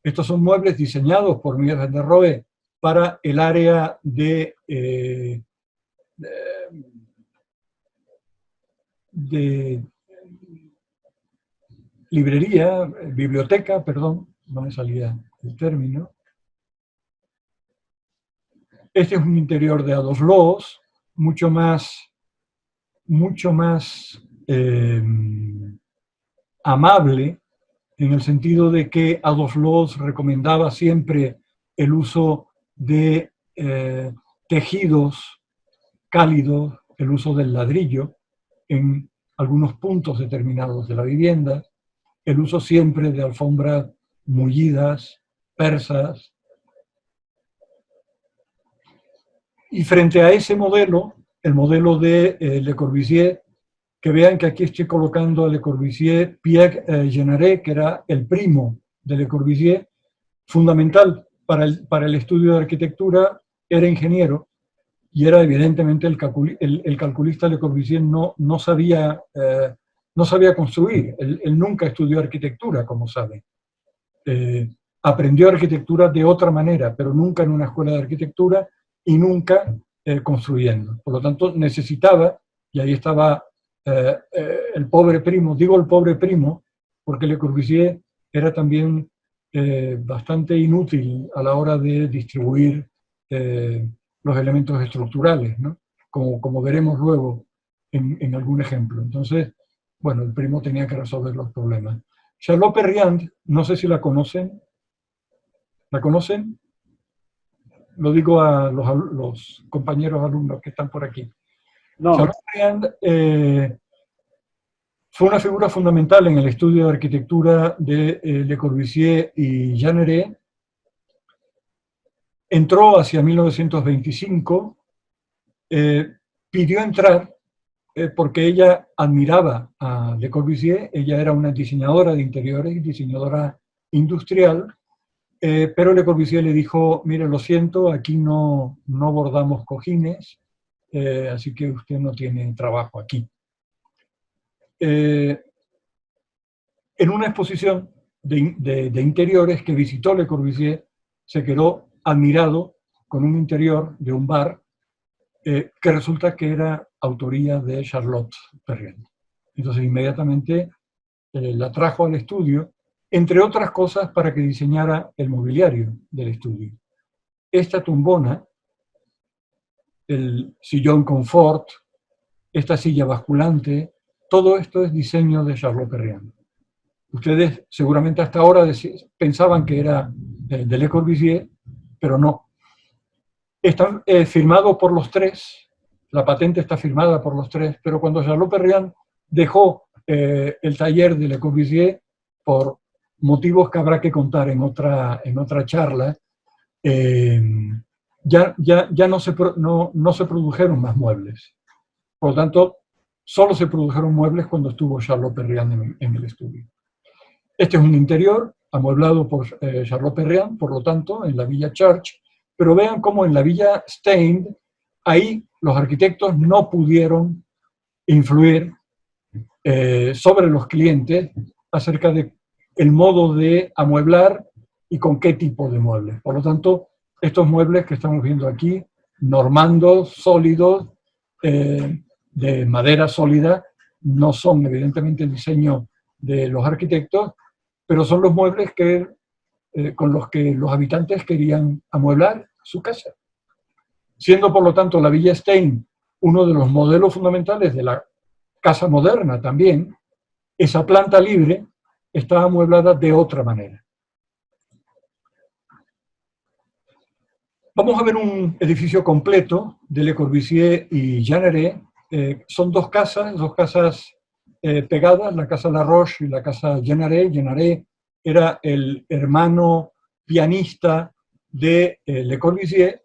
Estos son muebles diseñados por Mies van der Rohe para el área de librería, biblioteca, perdón, no me salía el término. Este es un interior de a dos loos, mucho más amable, en el sentido de que Adolf Loos recomendaba siempre el uso de tejidos cálidos, el uso del ladrillo en algunos puntos determinados de la vivienda, el uso siempre de alfombras mullidas, persas. Y frente a ese modelo, el modelo de Le Corbusier, que vean que aquí estoy colocando a Le Corbusier, Pierre Jeanneret, que era el primo de Le Corbusier, fundamental para el estudio de arquitectura, era ingeniero y era evidentemente el calculista. Le Corbusier no sabía construir, él nunca estudió arquitectura, como saben. Aprendió arquitectura de otra manera, pero nunca en una escuela de arquitectura y nunca construyendo. Por lo tanto, necesitaba, y ahí estaba el pobre primo, digo el pobre primo, porque Le Corbusier era también bastante inútil a la hora de distribuir los elementos estructurales, ¿no? Como veremos luego en algún ejemplo. Entonces, bueno, el primo tenía que resolver los problemas. Charlotte Perriand, no sé si la conocen. ¿La conocen? Lo digo a los compañeros alumnos que están por aquí. No. Charlotte Perriand fue una figura fundamental en el estudio de arquitectura de Le Corbusier y Jeanneret. Entró hacia 1925, pidió entrar porque ella admiraba a Le Corbusier. Ella era una diseñadora de interiores, diseñadora industrial, pero Le Corbusier le dijo: mire, lo siento, aquí no bordamos cojines, así que usted no tiene trabajo aquí. En una exposición de interiores que visitó Le Corbusier, se quedó admirado con un interior de un bar que resulta que era autoría de Charlotte Perriand. Entonces inmediatamente la trajo al estudio, entre otras cosas para que diseñara el mobiliario del estudio. Esta tumbona, el sillón confort, esta silla basculante, todo esto es diseño de Charlotte Perriand. Ustedes seguramente hasta ahora pensaban que era de Le Corbusier, pero no. Está firmado por los tres, la patente está firmada por los tres, pero cuando Charlotte Perriand dejó el taller de Le Corbusier, por motivos que habrá que contar en otra charla, ya no se produjeron más muebles. Por lo tanto, solo se produjeron muebles cuando estuvo Charlotte Perriand en el estudio. Este es un interior amueblado por Charlotte Perriand, por lo tanto, en la Villa Church, pero vean cómo en la Villa Stein, ahí los arquitectos no pudieron influir sobre los clientes acerca de el modo de amueblar y con qué tipo de muebles. Por lo tanto, estos muebles que estamos viendo aquí, normandos, sólidos, de madera sólida, no son evidentemente el diseño de los arquitectos, pero son los muebles con los que los habitantes querían amueblar su casa. Siendo, por lo tanto, la Villa Stein uno de los modelos fundamentales de la casa moderna también, esa planta libre está amueblada de otra manera. Vamos a ver un edificio completo de Le Corbusier y Jeanneret. Son dos casas pegadas, la casa Laroche y la casa Jeanneret. Jeanneret era el hermano pianista de Le Corbusier.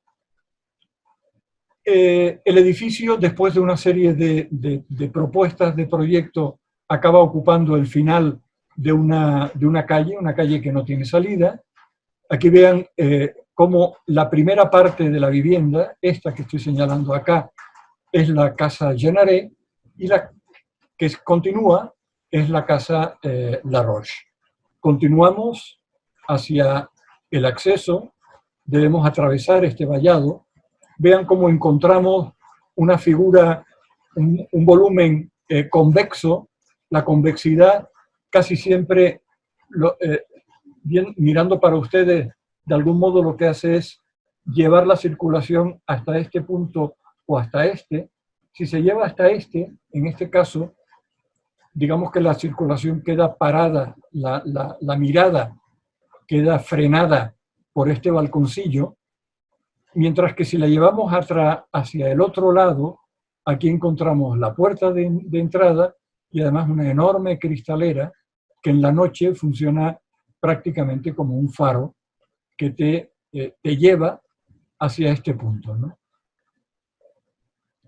El edificio, después de una serie de propuestas de proyecto, acaba ocupando el final de una calle que no tiene salida. Aquí vean cómo la primera parte de la vivienda, esta que estoy señalando acá, es la casa Jeanneret, y la que continúa es la casa Laroche. Continuamos hacia el acceso, debemos atravesar este vallado. Vean cómo encontramos una figura, un volumen convexo. La convexidad casi siempre, mirando para ustedes, de algún modo lo que hace es llevar la circulación hasta este punto o hasta este. Si se lleva hasta este, en este caso, digamos que la circulación queda parada, la mirada queda frenada por este balconcillo, mientras que si la llevamos hacia el otro lado, aquí encontramos la puerta de entrada y además una enorme cristalera que en la noche funciona prácticamente como un faro que te lleva hacia este punto, ¿no?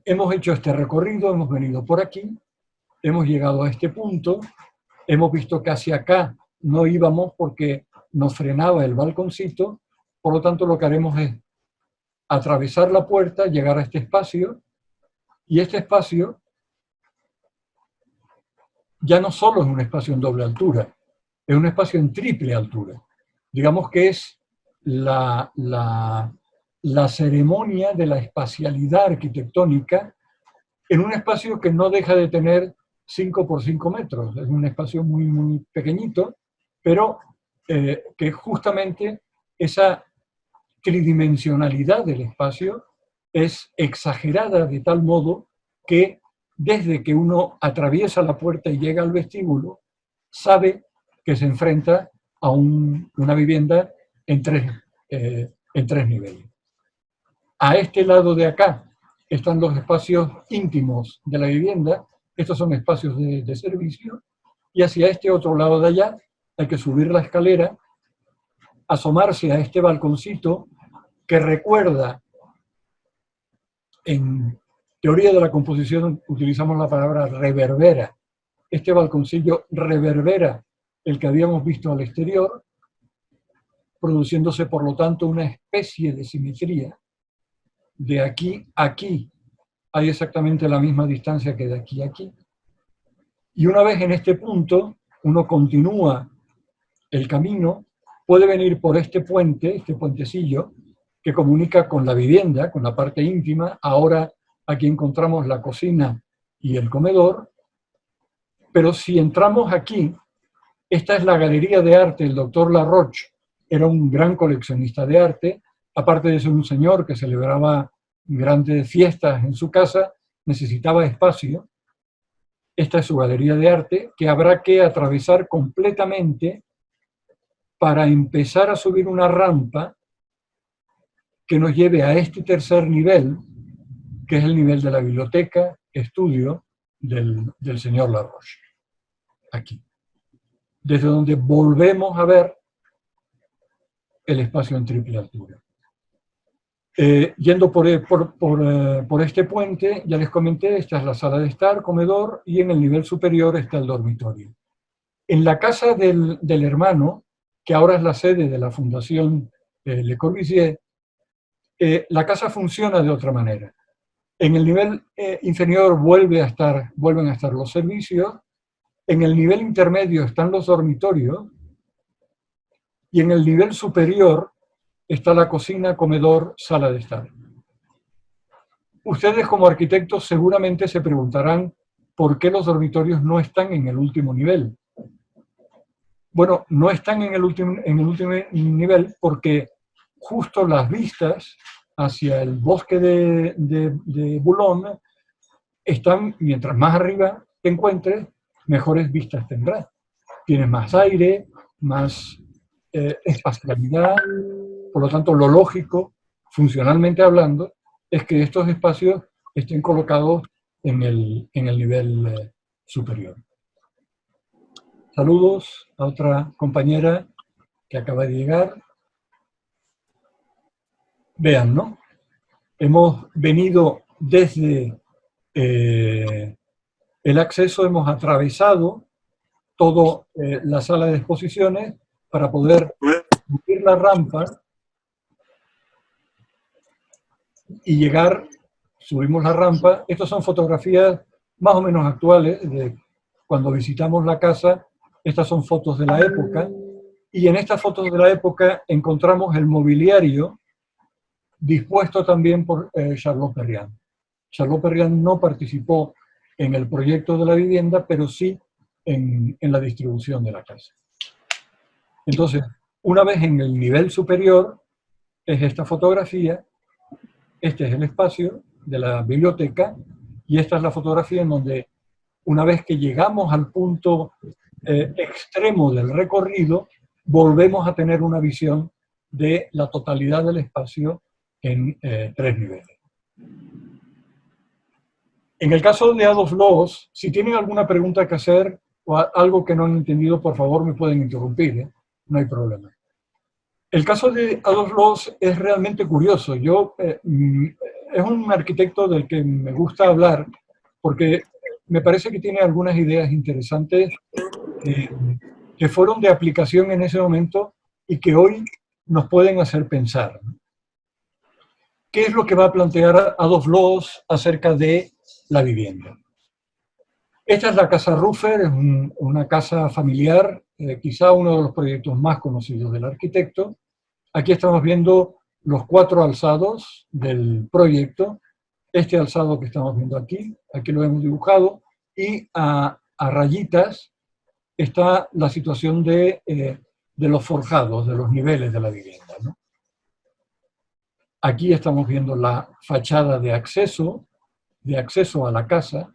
Hemos hecho este recorrido, hemos venido por aquí, hemos llegado a este punto, hemos visto que hacia acá no íbamos porque nos frenaba el balconcito, por lo tanto lo que haremos es atravesar la puerta, llegar a este espacio, y este espacio ya no solo es un espacio en doble altura, es un espacio en triple altura. Digamos que es la ceremonia de la espacialidad arquitectónica en un espacio que no deja de tener 5 por 5 metros. Es un espacio muy, muy pequeñito, pero que justamente esa tridimensionalidad del espacio es exagerada de tal modo que desde que uno atraviesa la puerta y llega al vestíbulo, sabe que se enfrenta a una vivienda en tres niveles. A este lado de acá están los espacios íntimos de la vivienda, estos son espacios de servicio, y hacia este otro lado de allá hay que subir la escalera, asomarse a este balconcito que recuerda, en teoría de la composición utilizamos la palabra reverbera, este balconcillo reverbera el que habíamos visto al exterior, produciéndose por lo tanto una especie de simetría. De aquí a aquí hay exactamente la misma distancia que de aquí a aquí. Y una vez en este punto, uno continúa el camino, puede venir por este puente, este puentecillo, que comunica con la vivienda, con la parte íntima. Ahora aquí encontramos la cocina y el comedor, pero si entramos aquí, esta es la galería de arte. El doctor Laroche era un gran coleccionista de arte, aparte de ser un señor que celebraba grandes fiestas en su casa, necesitaba espacio. Esta es su galería de arte, que habrá que atravesar completamente para empezar a subir una rampa que nos lleve a este tercer nivel, que es el nivel de la biblioteca, estudio del señor Laroche. Aquí. Desde donde volvemos a ver el espacio en triple altura. Yendo por este puente, ya les comenté, esta es la sala de estar, comedor, y en el nivel superior está el dormitorio. En la casa del hermano, que ahora es la sede de la Fundación Le Corbusier, la casa funciona de otra manera. En el nivel inferior vuelven a estar los servicios, en el nivel intermedio están los dormitorios, y en el nivel superior está la cocina, comedor, sala de estar. Ustedes como arquitectos seguramente se preguntarán por qué los dormitorios no están en el último nivel. Bueno, no están en el último nivel porque justo las vistas hacia el bosque de Boulogne están, mientras más arriba te encuentres, mejores vistas tendrás. Tienes más aire, más espacialidad. Por lo tanto, lo lógico, funcionalmente hablando, es que estos espacios estén colocados en el nivel superior. Saludos a otra compañera que acaba de llegar. Vean, ¿no? Hemos venido desde el acceso, hemos atravesado toda la sala de exposiciones para poder subir la rampa y llegar, subimos la rampa. Estas son fotografías más o menos actuales de cuando visitamos la casa. Estas son fotos de la época, y en estas fotos de la época encontramos el mobiliario dispuesto también por Charlot Perriand. Charlot Perriand no participó en el proyecto de la vivienda, pero sí en la distribución de la casa. Entonces, una vez en el nivel superior, es esta fotografía, este es el espacio de la biblioteca, y esta es la fotografía en donde una vez que llegamos al punto extremo del recorrido, volvemos a tener una visión de la totalidad del espacio en 3 niveles. En el caso de Adolf Loos, si tienen alguna pregunta que hacer o algo que no han entendido, por favor me pueden interrumpir, ¿eh? No hay problema. El caso de Adolf Loos es realmente curioso. Es un arquitecto del que me gusta hablar porque me parece que tiene algunas ideas interesantes que fueron de aplicación en ese momento y que hoy nos pueden hacer pensar. ¿Qué es lo que va a plantear Adolf Loos acerca de la vivienda? Esta es la Casa Ruffer, es una casa familiar, quizá uno de los proyectos más conocidos del arquitecto. Aquí estamos viendo los 4 alzados del proyecto. Este alzado que estamos viendo aquí lo hemos dibujado, y a rayitas está la situación de los forjados, de los niveles de la vivienda, ¿no? Aquí estamos viendo la fachada de acceso a la casa,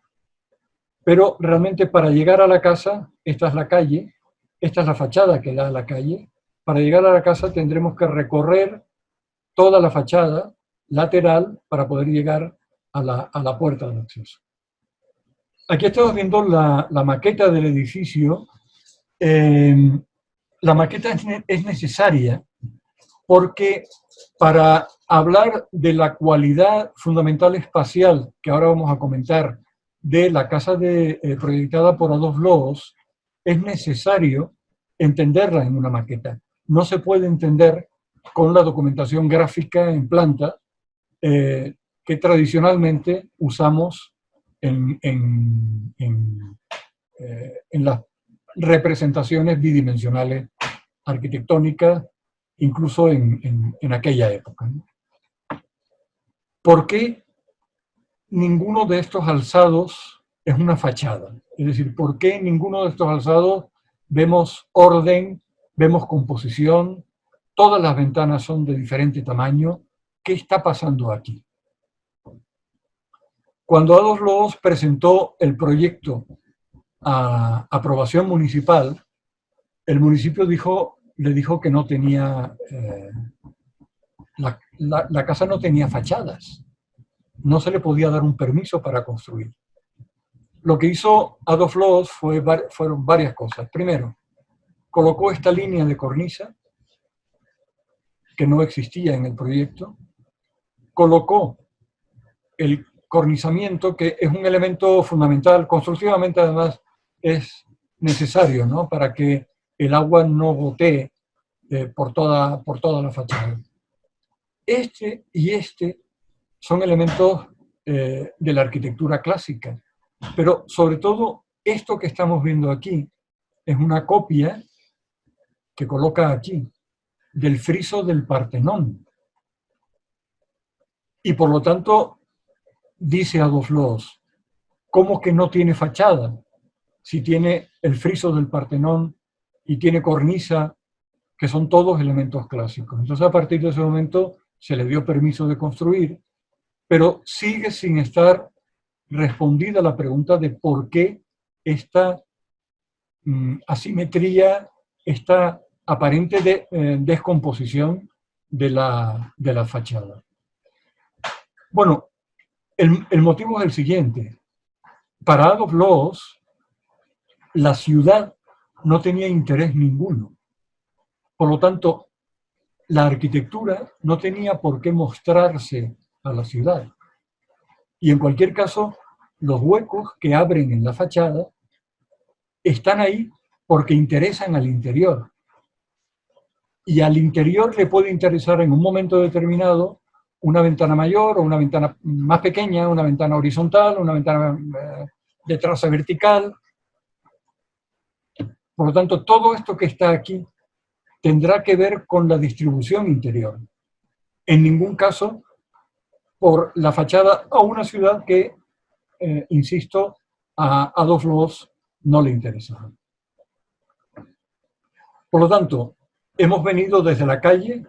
pero realmente para llegar a la casa, esta es la calle, esta es la fachada que da a la calle. Para llegar a la casa tendremos que recorrer toda la fachada lateral para poder llegar a la puerta de acceso. Aquí estamos viendo la maqueta del edificio. La maqueta es necesaria porque para hablar de la cualidad fundamental espacial, que ahora vamos a comentar, de la casa proyectada por Adolf Loos, es necesario entenderla en una maqueta. No se puede entender con la documentación gráfica en planta que tradicionalmente usamos en las representaciones bidimensionales arquitectónicas, incluso en aquella época, ¿no? ¿Por qué ninguno de estos alzados es una fachada? Es decir, ¿por qué ninguno de estos alzados vemos orden, vemos composición, todas las ventanas son de diferente tamaño? ¿Qué está pasando aquí? Cuando Adolf Loos presentó el proyecto a aprobación municipal, el municipio le dijo que no tenía, la casa no tenía fachadas, no se le podía dar un permiso para construir. Lo que hizo Adolf Loos fueron varias cosas. Primero, colocó esta línea de cornisa, que no existía en el proyecto, colocó el cornisamiento, que es un elemento fundamental, constructivamente además es necesario, ¿no?, para que el agua no gotee por toda la fachada. Este y este son elementos de la arquitectura clásica, pero sobre todo esto que estamos viendo aquí es una copia que coloca aquí del friso del Partenón. Y por lo tanto, dice Adolf Loos, ¿cómo que no tiene fachada? Si tiene el friso del Partenón y tiene cornisa, que son todos elementos clásicos. Entonces, a partir de ese momento se le dio permiso de construir, pero sigue sin estar respondida la pregunta de por qué esta asimetría, esta aparente descomposición de la fachada. Bueno, el motivo es el siguiente. Para Adolf Loos, la ciudad no tenía interés ninguno. Por lo tanto, la arquitectura no tenía por qué mostrarse a la ciudad. Y en cualquier caso, los huecos que abren en la fachada están ahí porque interesan al interior. Y al interior le puede interesar en un momento determinado una ventana mayor o una ventana más pequeña, una ventana horizontal, una ventana de traza vertical. Por lo tanto, todo esto que está aquí tendrá que ver con la distribución interior. En ningún caso por la fachada a una ciudad que, insisto, a Adolf Loos no le interesaba. Por lo tanto, hemos venido desde la calle,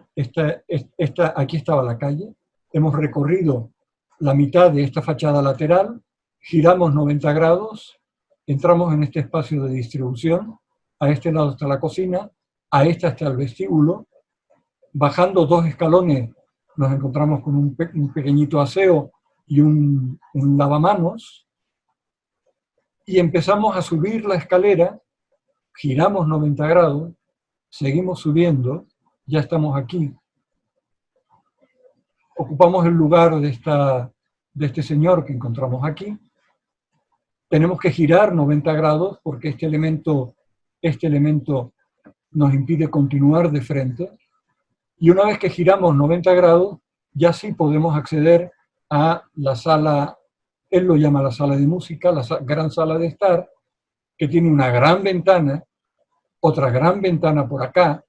aquí estaba la calle, hemos recorrido la mitad de esta fachada lateral, giramos 90 grados entramos en este espacio de distribución. A este lado está la cocina, a esta está el vestíbulo. Bajando 2 escalones nos encontramos con un pequeñito aseo y un lavamanos. Y empezamos a subir la escalera, giramos 90 grados, seguimos subiendo, ya estamos aquí. Ocupamos el lugar de este señor que encontramos aquí. Tenemos que girar 90 grados porque este elemento nos impide continuar de frente. Y una vez que giramos 90 grados, ya sí podemos acceder a la sala, él lo llama la sala de música, la gran sala de estar, que tiene una gran ventana, otra gran ventana por acá,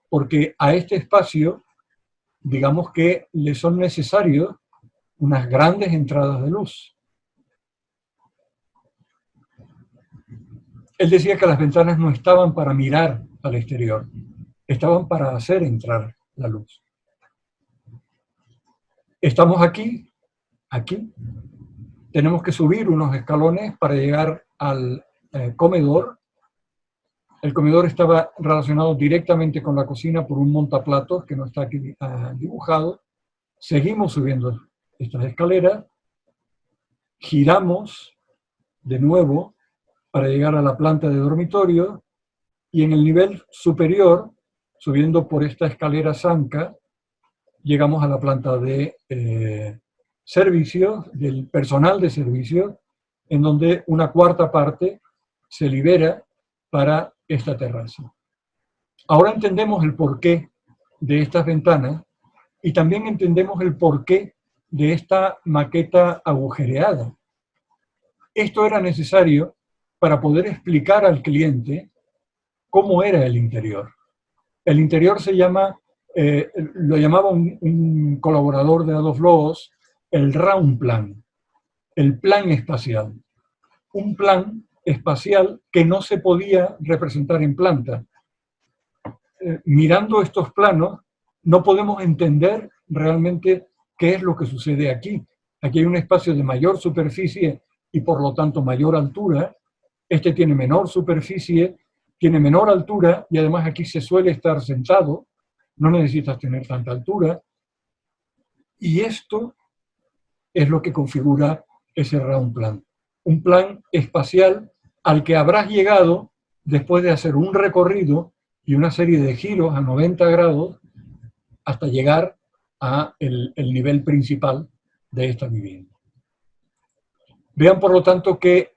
porque a este espacio, digamos que le son necesarios unas grandes entradas de luz. Él decía que las ventanas no estaban para mirar al exterior, estaban para hacer entrar la luz. Estamos aquí, tenemos que subir unos escalones para llegar al comedor. El comedor estaba relacionado directamente con la cocina por un montaplatos que no está aquí dibujado. Seguimos subiendo estas escaleras, giramos de nuevo para llegar a la planta de dormitorio y en el nivel superior, subiendo por esta escalera zanca, llegamos a la planta de servicios, del personal de servicios, en donde una cuarta parte se libera para esta terraza. Ahora entendemos el porqué de estas ventanas y también entendemos el porqué de esta maqueta agujereada. Esto era necesario para poder explicar al cliente cómo era el interior. El interior se llama, lo llamaba un colaborador de Adolf Loos, el Raumplan, el plan espacial. Un plan espacial que no se podía representar en planta. Mirando estos planos, no podemos entender realmente qué es lo que sucede aquí. Aquí hay un espacio de mayor superficie y por lo tanto mayor altura. Este tiene menor superficie, tiene menor altura y además aquí se suele estar sentado. No necesitas tener tanta altura. Y esto es lo que configura ese Raumplan. Un plan espacial al que habrás llegado después de hacer un recorrido y una serie de giros a 90 grados hasta llegar a el nivel principal de esta vivienda. Vean, por lo tanto, que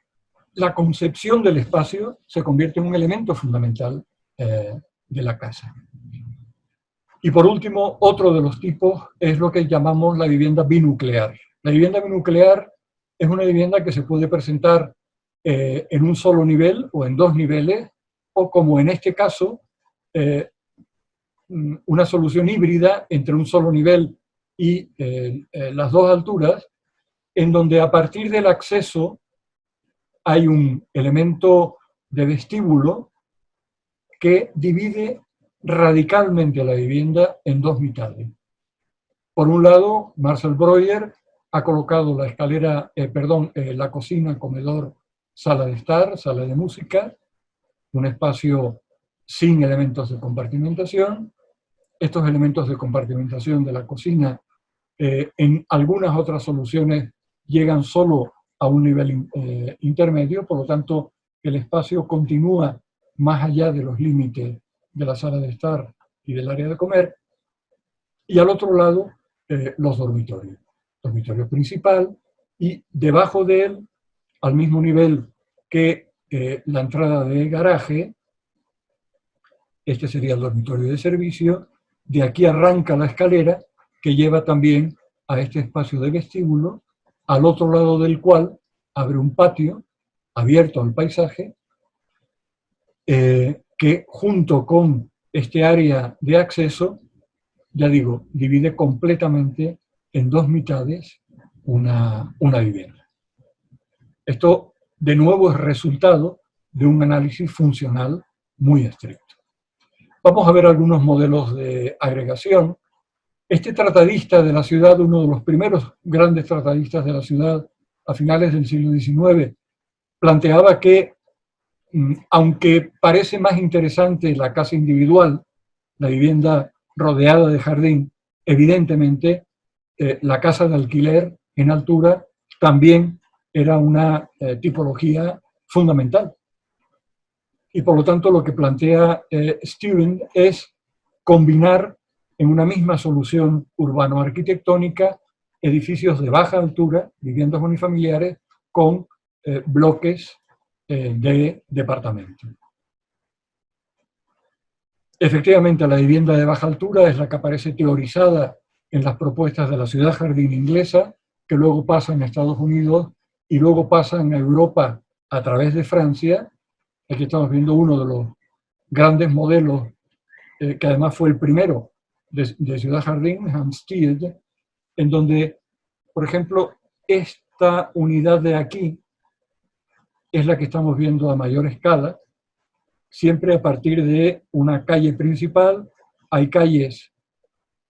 la concepción del espacio se convierte en un elemento fundamental de la casa. Y por último, otro de los tipos es lo que llamamos la vivienda binuclear. La vivienda binuclear es una vivienda que se puede presentar en un solo nivel o en 2 niveles, o como en este caso, una solución híbrida entre un solo nivel y las 2 alturas, en donde a partir del acceso hay un elemento de vestíbulo que divide radicalmente a la vivienda en 2 mitades. Por un lado, Marcel Breuer ha colocado la escalera, la cocina, comedor, sala de estar, sala de música, un espacio sin elementos de compartimentación. Estos elementos de compartimentación de la cocina en algunas otras soluciones llegan solo a un nivel intermedio, por lo tanto el espacio continúa más allá de los límites de la sala de estar y del área de comer. Y al otro lado, los dormitorios. Dormitorio principal y debajo de él, al mismo nivel que la entrada de garaje, este sería el dormitorio de servicio. De aquí arranca la escalera que lleva también a este espacio de vestíbulo, al otro lado del cual abre un patio abierto al paisaje, que junto con este área de acceso, ya digo, divide completamente en 2 mitades una vivienda. Esto, de nuevo, es resultado de un análisis funcional muy estricto. Vamos a ver algunos modelos de agregación. Este tratadista de la ciudad, uno de los primeros grandes tratadistas de la ciudad a finales del siglo XIX, planteaba que, aunque parece más interesante la casa individual, la vivienda rodeada de jardín, evidentemente la casa de alquiler en altura también era una tipología fundamental. Y por lo tanto lo que plantea Steuben es combinar en una misma solución urbano-arquitectónica edificios de baja altura, viviendas unifamiliares, con bloques de departamentos. Efectivamente, la vivienda de baja altura es la que aparece teorizada en las propuestas de la ciudad jardín inglesa, que luego pasa en Estados Unidos y luego pasa en Europa a través de Francia. Aquí estamos viendo uno de los grandes modelos, que además fue el primero de ciudad jardín, Hampstead, en donde, por ejemplo, esta unidad de aquí es la que estamos viendo a mayor escala, siempre a partir de una calle principal. Hay calles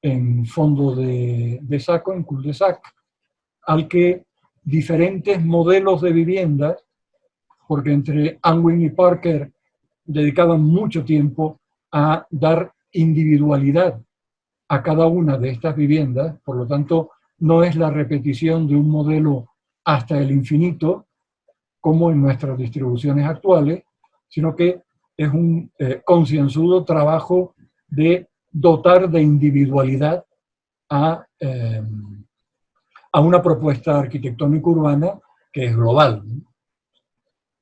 en fondo de saco, en cul-de-sac, al que diferentes modelos de vivienda, porque entre Unwin y Parker dedicaban mucho tiempo a dar individualidad a cada una de estas viviendas, por lo tanto, no es la repetición de un modelo hasta el infinito, como en nuestras distribuciones actuales, sino que es un concienzudo trabajo de dotar de individualidad a una propuesta arquitectónica urbana que es global.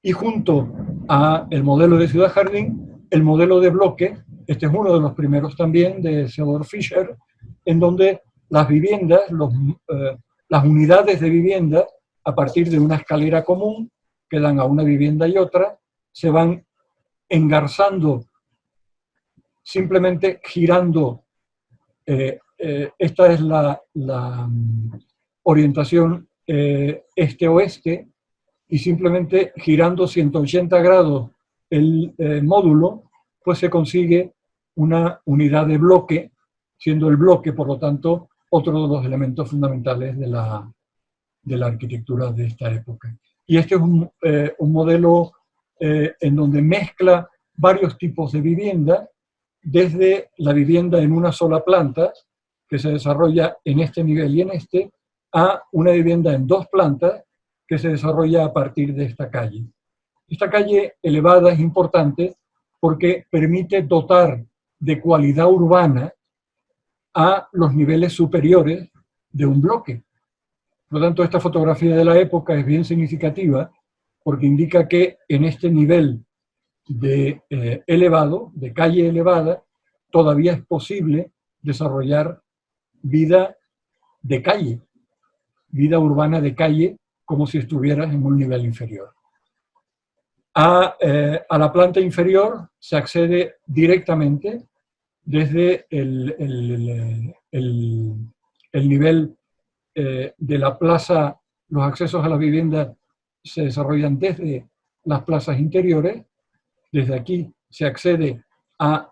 Y junto a el modelo de ciudad jardín, el modelo de bloque, este es uno de los primeros también de Theodore Fisher, en donde las viviendas, las unidades de vivienda, a partir de una escalera común, que dan a una vivienda y otra, se van engarzando, simplemente girando. Esta es la orientación este-oeste, y simplemente girando 180 grados el módulo, pues se consigue una unidad de bloque, siendo el bloque, por lo tanto, otro de los elementos fundamentales de la arquitectura de esta época. Y este es un modelo en donde mezcla varios tipos de vivienda, desde la vivienda en una sola planta, que se desarrolla en este nivel y en este, a una vivienda en dos plantas, que se desarrolla a partir de esta calle. Esta calle elevada es importante porque permite dotar de cualidad urbana a los niveles superiores de un bloque. Por lo tanto, esta fotografía de la época es bien significativa porque indica que en este nivel de elevado, de calle elevada, todavía es posible desarrollar vida de calle, vida urbana de calle, como si estuvieras en un nivel inferior. A la planta inferior se accede directamente desde el nivel de la plaza. Los accesos a la vivienda se desarrollan desde las plazas interiores. Desde aquí se accede a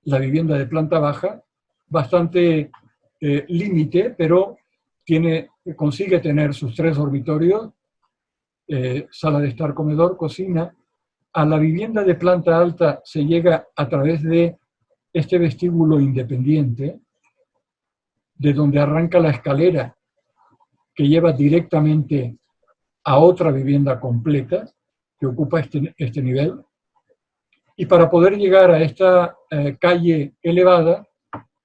la vivienda de planta baja, bastante límite, pero consigue tener sus 3 dormitorios, sala de estar, comedor, cocina. A la vivienda de planta alta se llega a través de este vestíbulo independiente, de donde arranca la escalera que lleva directamente a otra vivienda completa que ocupa este nivel. Y para poder llegar a esta calle elevada,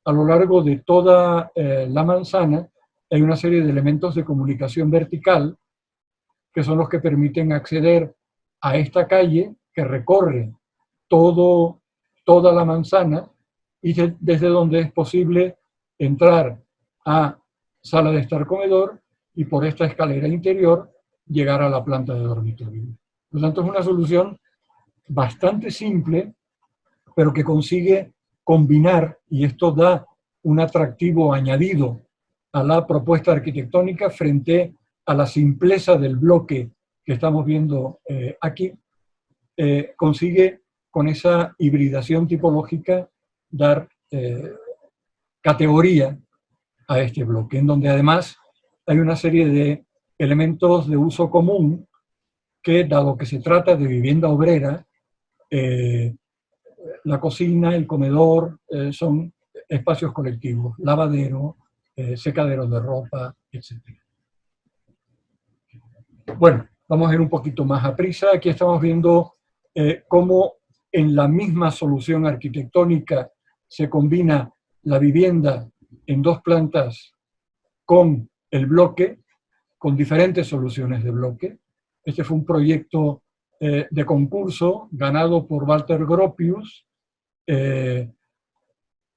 a lo largo de toda la manzana, hay una serie de elementos de comunicación vertical que son los que permiten acceder a esta calle que recorre toda la manzana y desde donde es posible entrar a sala de estar, comedor, y por esta escalera interior llegar a la planta de dormitorio. Por lo tanto, es una solución bastante simple, pero que consigue combinar, y esto da un atractivo añadido a la propuesta arquitectónica frente a la simpleza del bloque que estamos viendo aquí, consigue con esa hibridación tipológica dar categoría a este bloque, en donde además hay una serie de elementos de uso común que, dado que se trata de vivienda obrera, la cocina, el comedor, son espacios colectivos, lavadero, secaderos de ropa, etc. Bueno, vamos a ir un poquito más a prisa. Aquí estamos viendo cómo en la misma solución arquitectónica se combina la vivienda en dos plantas con el bloque, con diferentes soluciones de bloque. Este fue un proyecto de concurso ganado por Walter Gropius,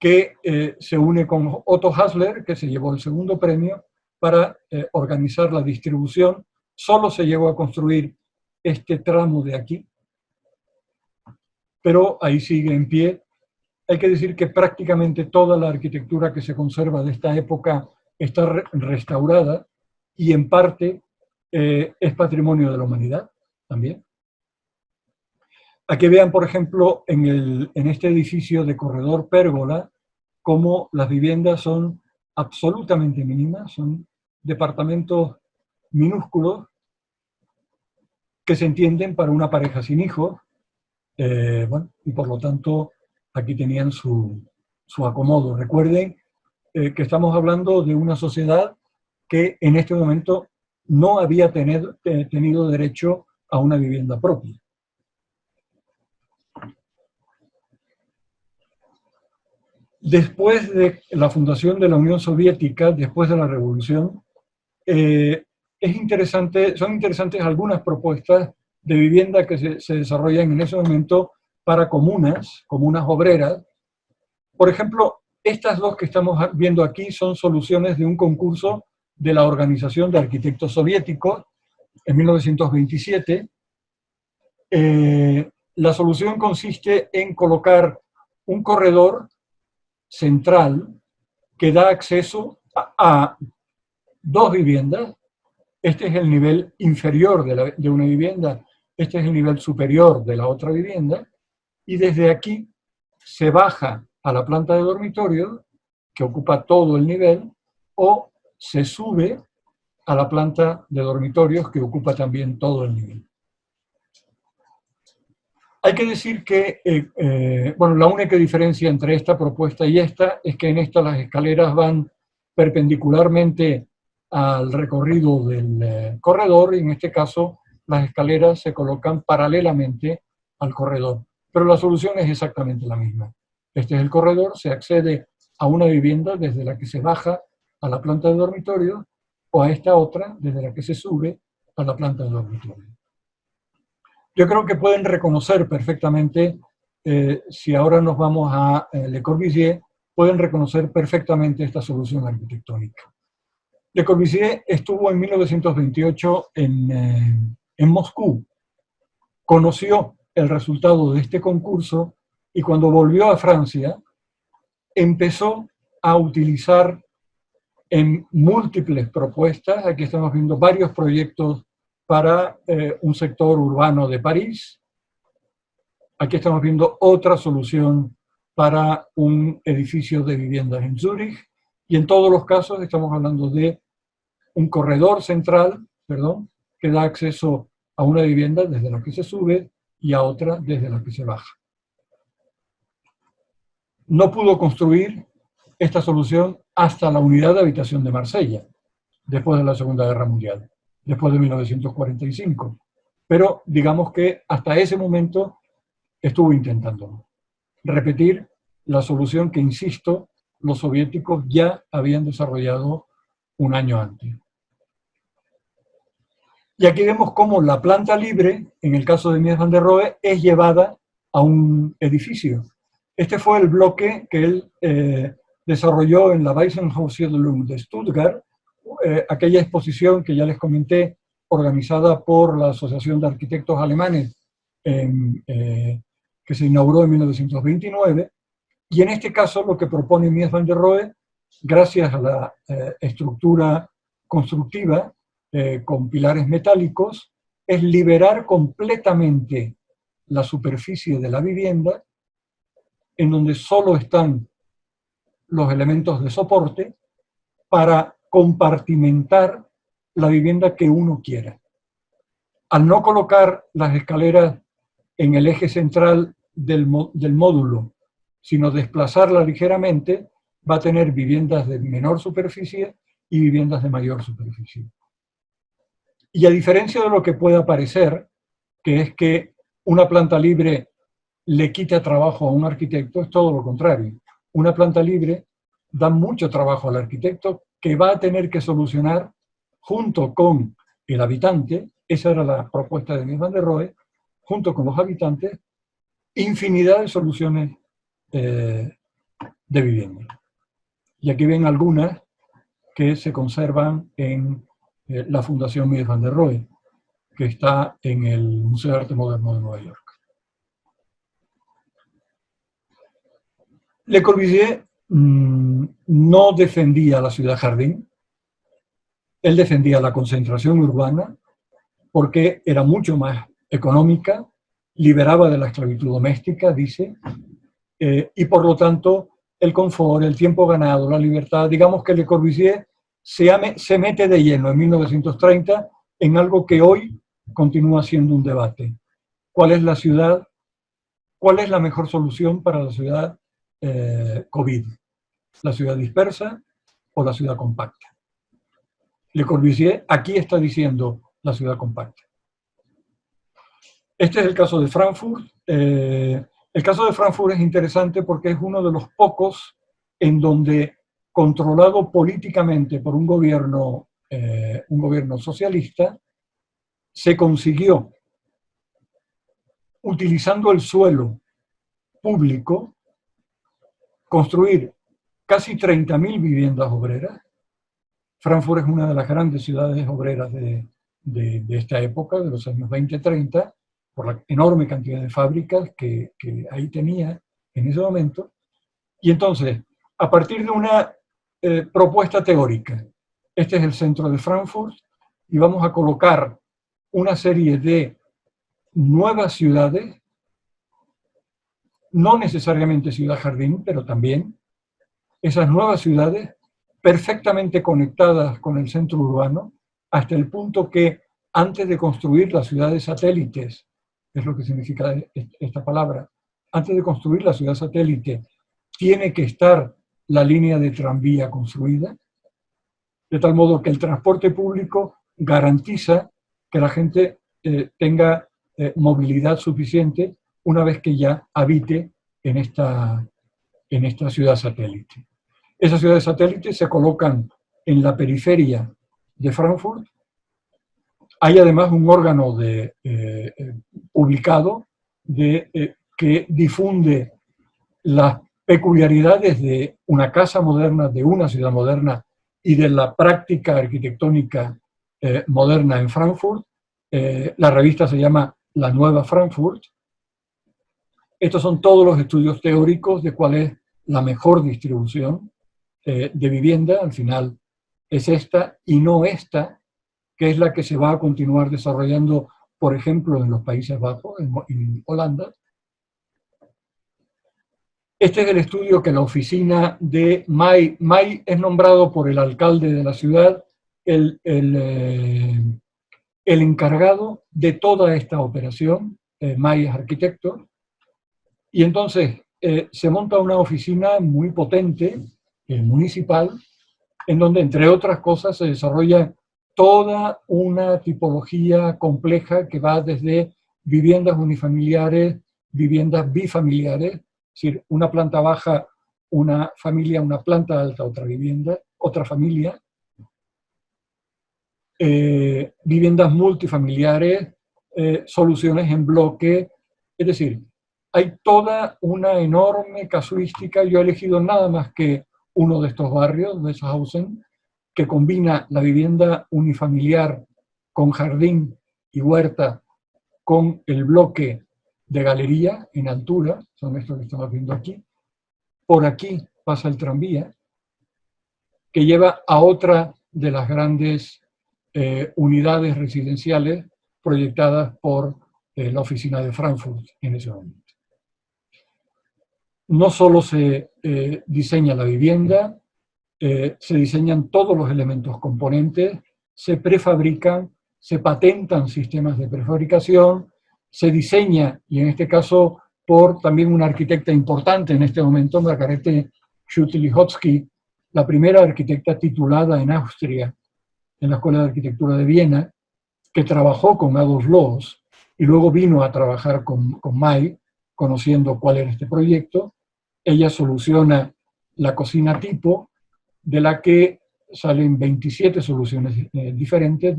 que se une con Otto Hassler, que se llevó el segundo premio, para organizar la distribución. Solo se llegó a construir este tramo de aquí, pero ahí sigue en pie. Hay que decir que prácticamente toda la arquitectura que se conserva de esta época está restaurada y en parte es patrimonio de la humanidad también. Aquí vean, por ejemplo, en este edificio de corredor pérgola, cómo las viviendas son absolutamente mínimas, son departamentos minúsculos que se entienden para una pareja sin hijos, bueno, y por lo tanto aquí tenían su acomodo. Recuerden que estamos hablando de una sociedad que en este momento no había tenido derecho a una vivienda propia. Después de la fundación de la Unión Soviética, después de la Revolución, son interesantes algunas propuestas de vivienda que se desarrollan en ese momento para comunas obreras. Por ejemplo, estas dos que estamos viendo aquí son soluciones de un concurso de la Organización de Arquitectos Soviéticos en 1927. La solución consiste en colocar un corredor central que da acceso a dos viviendas. Este es el nivel inferior de una vivienda, este es el nivel superior de la otra vivienda, y desde aquí se baja a la planta de dormitorio, que ocupa todo el nivel, o se sube a la planta de dormitorios, que ocupa también todo el nivel. Hay que decir que, bueno, la única diferencia entre esta propuesta y esta es que en esta las escaleras van perpendicularmente al recorrido del corredor, y en este caso las escaleras se colocan paralelamente al corredor. Pero la solución es exactamente la misma. Este es el corredor, se accede a una vivienda desde la que se baja a la planta de dormitorio, o a esta otra desde la que se sube a la planta de dormitorio. Yo creo que pueden reconocer perfectamente, si ahora nos vamos a Le Corbusier, pueden reconocer perfectamente esta solución arquitectónica. Le Corbusier estuvo en 1928 en Moscú, conoció el resultado de este concurso y cuando volvió a Francia empezó a utilizar en múltiples propuestas. Aquí estamos viendo varios proyectos para un sector urbano de París. Aquí estamos viendo otra solución para un edificio de viviendas en Zúrich. Y en todos los casos estamos hablando de un corredor central, que da acceso a una vivienda desde la que se sube y a otra desde la que se baja. No pudo construir esta solución hasta la unidad de habitación de Marsella, después de la Segunda Guerra Mundial, después de 1945. Pero digamos que hasta ese momento estuvo intentando repetir la solución que, insisto, los soviéticos ya habían desarrollado un año antes. Y aquí vemos cómo la planta libre, en el caso de Mies van der Rohe, es llevada a un edificio. Este fue el bloque que él desarrolló en la Weissenhaus-Siedlung de Stuttgart, aquella exposición que ya les comenté, organizada por la Asociación de Arquitectos Alemanes, que se inauguró en 1929. Y en este caso lo que propone Mies van der Rohe, gracias a la estructura constructiva con pilares metálicos, es liberar completamente la superficie de la vivienda, en donde solo están los elementos de soporte, para compartimentar la vivienda que uno quiera. al no colocar las escaleras en el eje central del módulo, sino desplazarla ligeramente, va a tener viviendas de menor superficie y viviendas de mayor superficie. Y a diferencia de lo que pueda parecer, que es que una planta libre le quita trabajo a un arquitecto, es todo lo contrario. Una planta libre da mucho trabajo al arquitecto que va a tener que solucionar junto con el habitante, esa era la propuesta de Mies van der Rohe, junto con los habitantes, infinidad de soluciones de vivienda. Y aquí ven algunas que se conservan en la Fundación Mies van der Rohe, que está en el Museo de Arte Moderno de Nueva York. Le Corbusier no defendía la ciudad jardín, él defendía la concentración urbana porque era mucho más económica, liberaba de la esclavitud doméstica, dice, y por lo tanto el confort, el tiempo ganado, la libertad, digamos que Le Corbusier se mete de lleno en 1930 en algo que hoy continúa siendo un debate. ¿Cuál es la ciudad? ¿Cuál es la mejor solución para la ciudad COVID? ¿La ciudad dispersa o la ciudad compacta? Le Corbusier aquí está diciendo la ciudad compacta. Este es el caso de Frankfurt. El caso de Frankfurt es interesante porque es uno de los pocos en donde, controlado políticamente por un gobierno socialista, se consiguió, utilizando el suelo público, construir casi 30.000 viviendas obreras. Frankfurt es una de las grandes ciudades obreras de esta época, de los años 20-30, por la enorme cantidad de fábricas que ahí tenía en ese momento. Y entonces, a partir de una propuesta teórica, este es el centro de Frankfurt, y vamos a colocar una serie de nuevas ciudades, no necesariamente ciudad jardín, pero también esas nuevas ciudades perfectamente conectadas con el centro urbano, hasta el punto que antes de construir las ciudades satélites, es lo que significa esta palabra, antes de construir la ciudad satélite, tiene que estar la línea de tranvía construida, de tal modo que el transporte público garantiza que la gente tenga movilidad suficiente una vez que ya habite en esta ciudad satélite. Esas ciudades satélites se colocan en la periferia de Frankfurt. Hay además un órgano publicado que difunde las peculiaridades de una casa moderna, de una ciudad moderna y de la práctica arquitectónica moderna en Frankfurt. La revista se llama La Nueva Frankfurt. Estos son todos los estudios teóricos de cuál es la mejor distribución de vivienda. Al final es esta y no esta, que es la que se va a continuar desarrollando, por ejemplo, en los Países Bajos, en Holanda. Este es el estudio que la oficina de May es nombrado por el alcalde de la ciudad, el encargado de toda esta operación. May es arquitecto, y entonces se monta una oficina muy potente, municipal, en donde, entre otras cosas, se desarrolla toda una tipología compleja que va desde viviendas unifamiliares, viviendas bifamiliares, es decir, una planta baja, una familia, una planta alta, otra vivienda, otra familia, viviendas multifamiliares, soluciones en bloque, es decir, hay toda una enorme casuística. Yo he elegido nada más que uno de estos barrios, de Sachsenhausen, que combina la vivienda unifamiliar con jardín y huerta, con el bloque de galería en altura, son estos que estamos viendo aquí. Por aquí pasa el tranvía, que lleva a otra de las grandes unidades residenciales proyectadas por la oficina de Frankfurt en ese momento. No solo se diseña la vivienda, se diseñan todos los elementos componentes, se prefabrican se patentan sistemas de prefabricación, se diseña, y en este caso por también una arquitecta importante en este momento, Margarete Schütte-Lihotzky, la primera arquitecta titulada en Austria, en la Escuela de Arquitectura de Viena, que trabajó con Adolf Loos y luego vino a trabajar con May, conociendo cuál era este proyecto. Ella soluciona la cocina tipo, de la que salen 27 soluciones diferentes,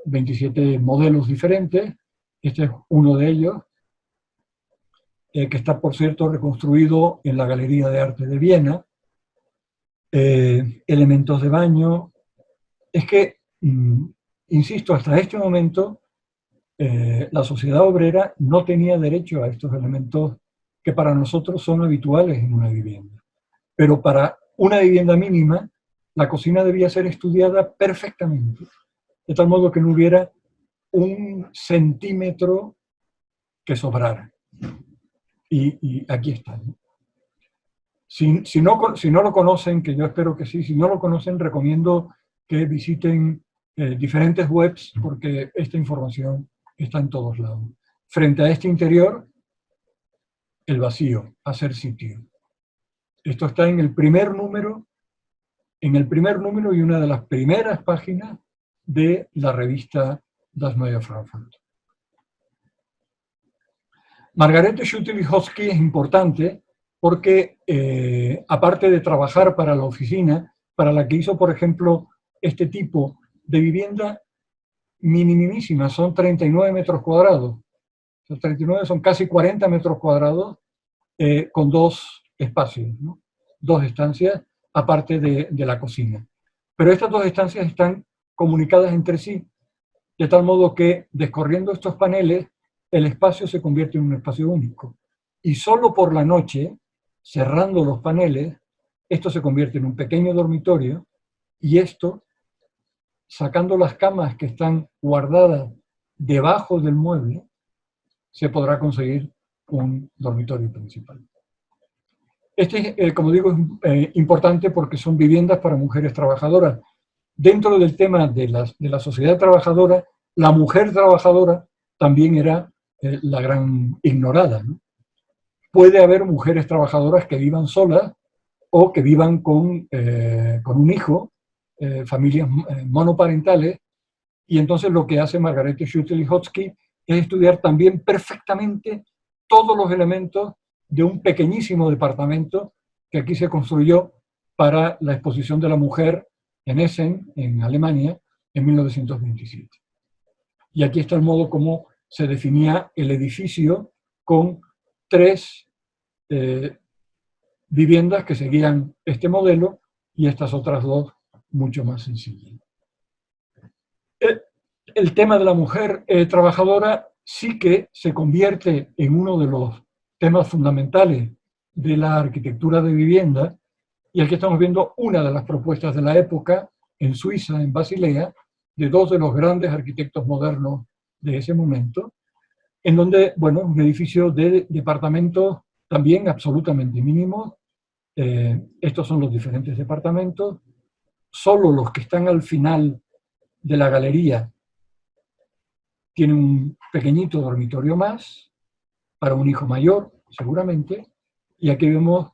27 modelos diferentes. Este es uno de ellos, que está, por cierto, reconstruido en la Galería de Arte de Viena. Elementos de baño. Es que, insisto, hasta este momento, la sociedad obrera no tenía derecho a estos elementos que para nosotros son habituales en una vivienda. Pero para una vivienda mínima, la cocina debía ser estudiada perfectamente, de tal modo que no hubiera un centímetro que sobrara. Y aquí está, ¿no? Si no lo conocen, que yo espero que sí, si no lo conocen, recomiendo que visiten diferentes webs, porque esta información está en todos lados. Frente a este interior, el vacío, hacer sitio. Esto está en el primer número y una de las primeras páginas de la revista Das Neue Frankfurt. Margarete Schütte-Lihotzky es importante porque, aparte de trabajar para la oficina, para la que hizo, por ejemplo, este tipo de vivienda minimísima, son 39 metros cuadrados. Los 39 son casi 40 metros cuadrados, con dos espacios, ¿no? Dos estancias, aparte de la cocina. Pero estas dos estancias están comunicadas entre sí, de tal modo que, descorriendo estos paneles, el espacio se convierte en un espacio único. Y solo por la noche, cerrando los paneles, esto se convierte en un pequeño dormitorio, y esto, sacando las camas que están guardadas debajo del mueble, se podrá conseguir un dormitorio principal. Este, como digo, es importante porque son viviendas para mujeres trabajadoras. Dentro del tema de la sociedad trabajadora, la mujer trabajadora también era la gran ignorada, ¿no? Puede haber mujeres trabajadoras que vivan solas o que vivan con un hijo, familias monoparentales, y entonces lo que hace Margarete Schütte-Lihotzky es estudiar también perfectamente todos los elementos de un pequeñísimo departamento que aquí se construyó para la exposición de la mujer en Essen, en Alemania, en 1927. Y aquí está el modo como se definía el edificio, con 3 viviendas que seguían este modelo y estas otras 2 mucho más sencillas. El tema de la mujer trabajadora sí que se convierte en uno de los temas fundamentales de la arquitectura de vivienda, y aquí estamos viendo una de las propuestas de la época en Suiza, en Basilea, de 2 de los grandes arquitectos modernos de ese momento, en donde, bueno, un edificio de departamentos también absolutamente mínimos. Estos son los diferentes departamentos. Solo los que están al final de la galería tienen un pequeñito dormitorio más, para un hijo mayor, seguramente, y aquí vemos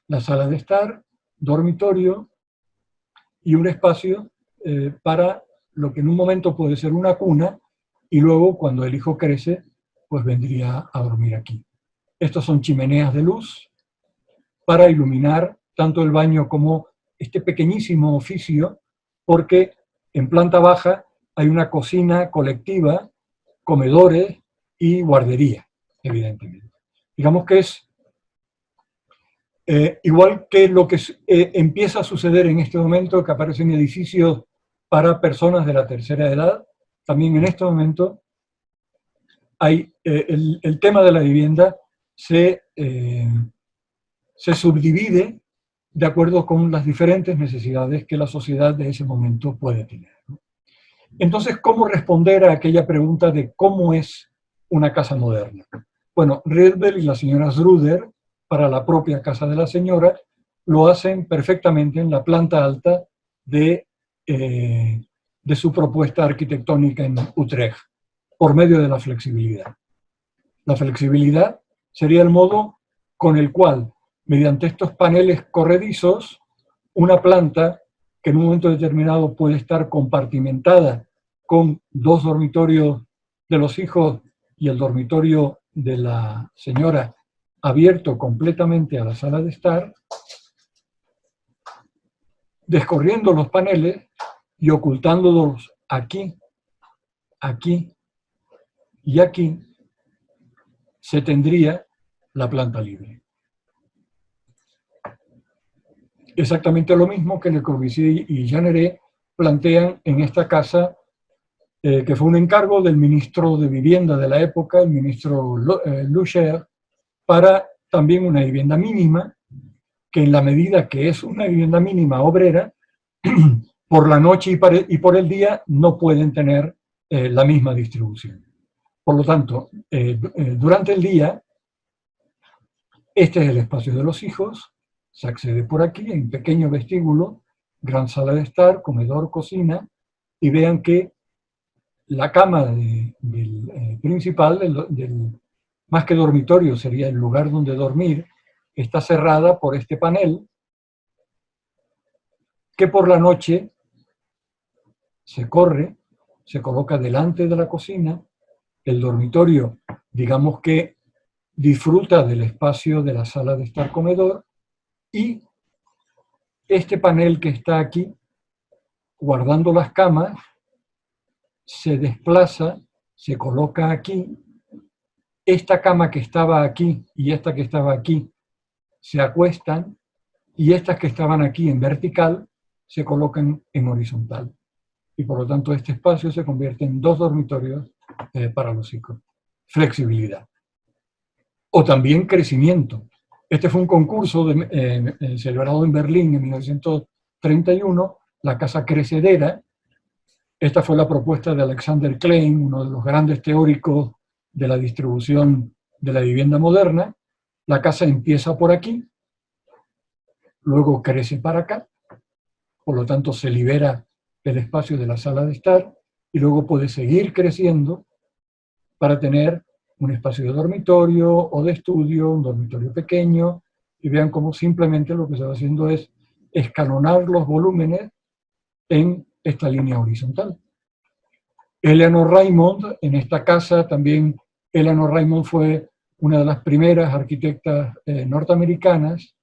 la sala de estar, dormitorio y un espacio para lo que en un momento puede ser una cuna, y luego, cuando el hijo crece, pues vendría a dormir aquí. Estos son chimeneas de luz para iluminar tanto el baño como este pequeñísimo oficio, porque en planta baja hay una cocina colectiva, comedores y guardería, evidentemente. Digamos que es igual que lo que empieza a suceder en este momento, que aparecen edificios para personas de la tercera edad. También en este momento hay el tema de la vivienda se subdivide de acuerdo con las diferentes necesidades que la sociedad de ese momento puede tener, ¿no? Entonces, ¿cómo responder a aquella pregunta de cómo es una casa moderna? Bueno, Rietveld y la señora Schroeder, para la propia casa de la señora, lo hacen perfectamente en la planta alta de de su propuesta arquitectónica en Utrecht, por medio de la flexibilidad. La flexibilidad sería el modo con el cual, mediante estos paneles corredizos, una planta que en un momento determinado puede estar compartimentada con 2 dormitorios de los hijos y el dormitorio de la señora abierto completamente a la sala de estar, descorriendo los paneles y ocultándolos aquí, aquí y aquí, se tendría la planta libre. Exactamente lo mismo que Le Corbusier y Jeanneret plantean en esta casa, que fue un encargo del ministro de Vivienda de la época, el ministro Lucher, para también una vivienda mínima, que en la medida que es una vivienda mínima obrera, por la noche y por el día no pueden tener la misma distribución. Por lo tanto, durante el día, este es el espacio de los hijos, se accede por aquí, en pequeño vestíbulo, gran sala de estar, comedor, cocina, y vean que la cama del principal, más que dormitorio, sería el lugar donde dormir, está cerrada por este panel, que por la noche se corre, se coloca delante de la cocina, el dormitorio, digamos que disfruta del espacio de la sala de estar comedor, y este panel que está aquí, guardando las camas, se desplaza, se coloca aquí, esta cama que estaba aquí y esta que estaba aquí se acuestan, y estas que estaban aquí en vertical se colocan en horizontal. Y por lo tanto este espacio se convierte en 2 dormitorios para los hijos. Flexibilidad. O también crecimiento. Este fue un concurso celebrado en Berlín en 1931, la casa crecedera. Esta fue la propuesta de Alexander Klein, uno de los grandes teóricos de la distribución de la vivienda moderna. La casa empieza por aquí, luego crece para acá, por lo tanto se libera el espacio de la sala de estar, y luego puede seguir creciendo para tener un espacio de dormitorio o de estudio, un dormitorio pequeño, y vean cómo simplemente lo que se va haciendo es escalonar los volúmenes en esta línea horizontal. Eleanor Raymond, en esta casa también, Eleanor Raymond fue una de las primeras arquitectas norteamericanas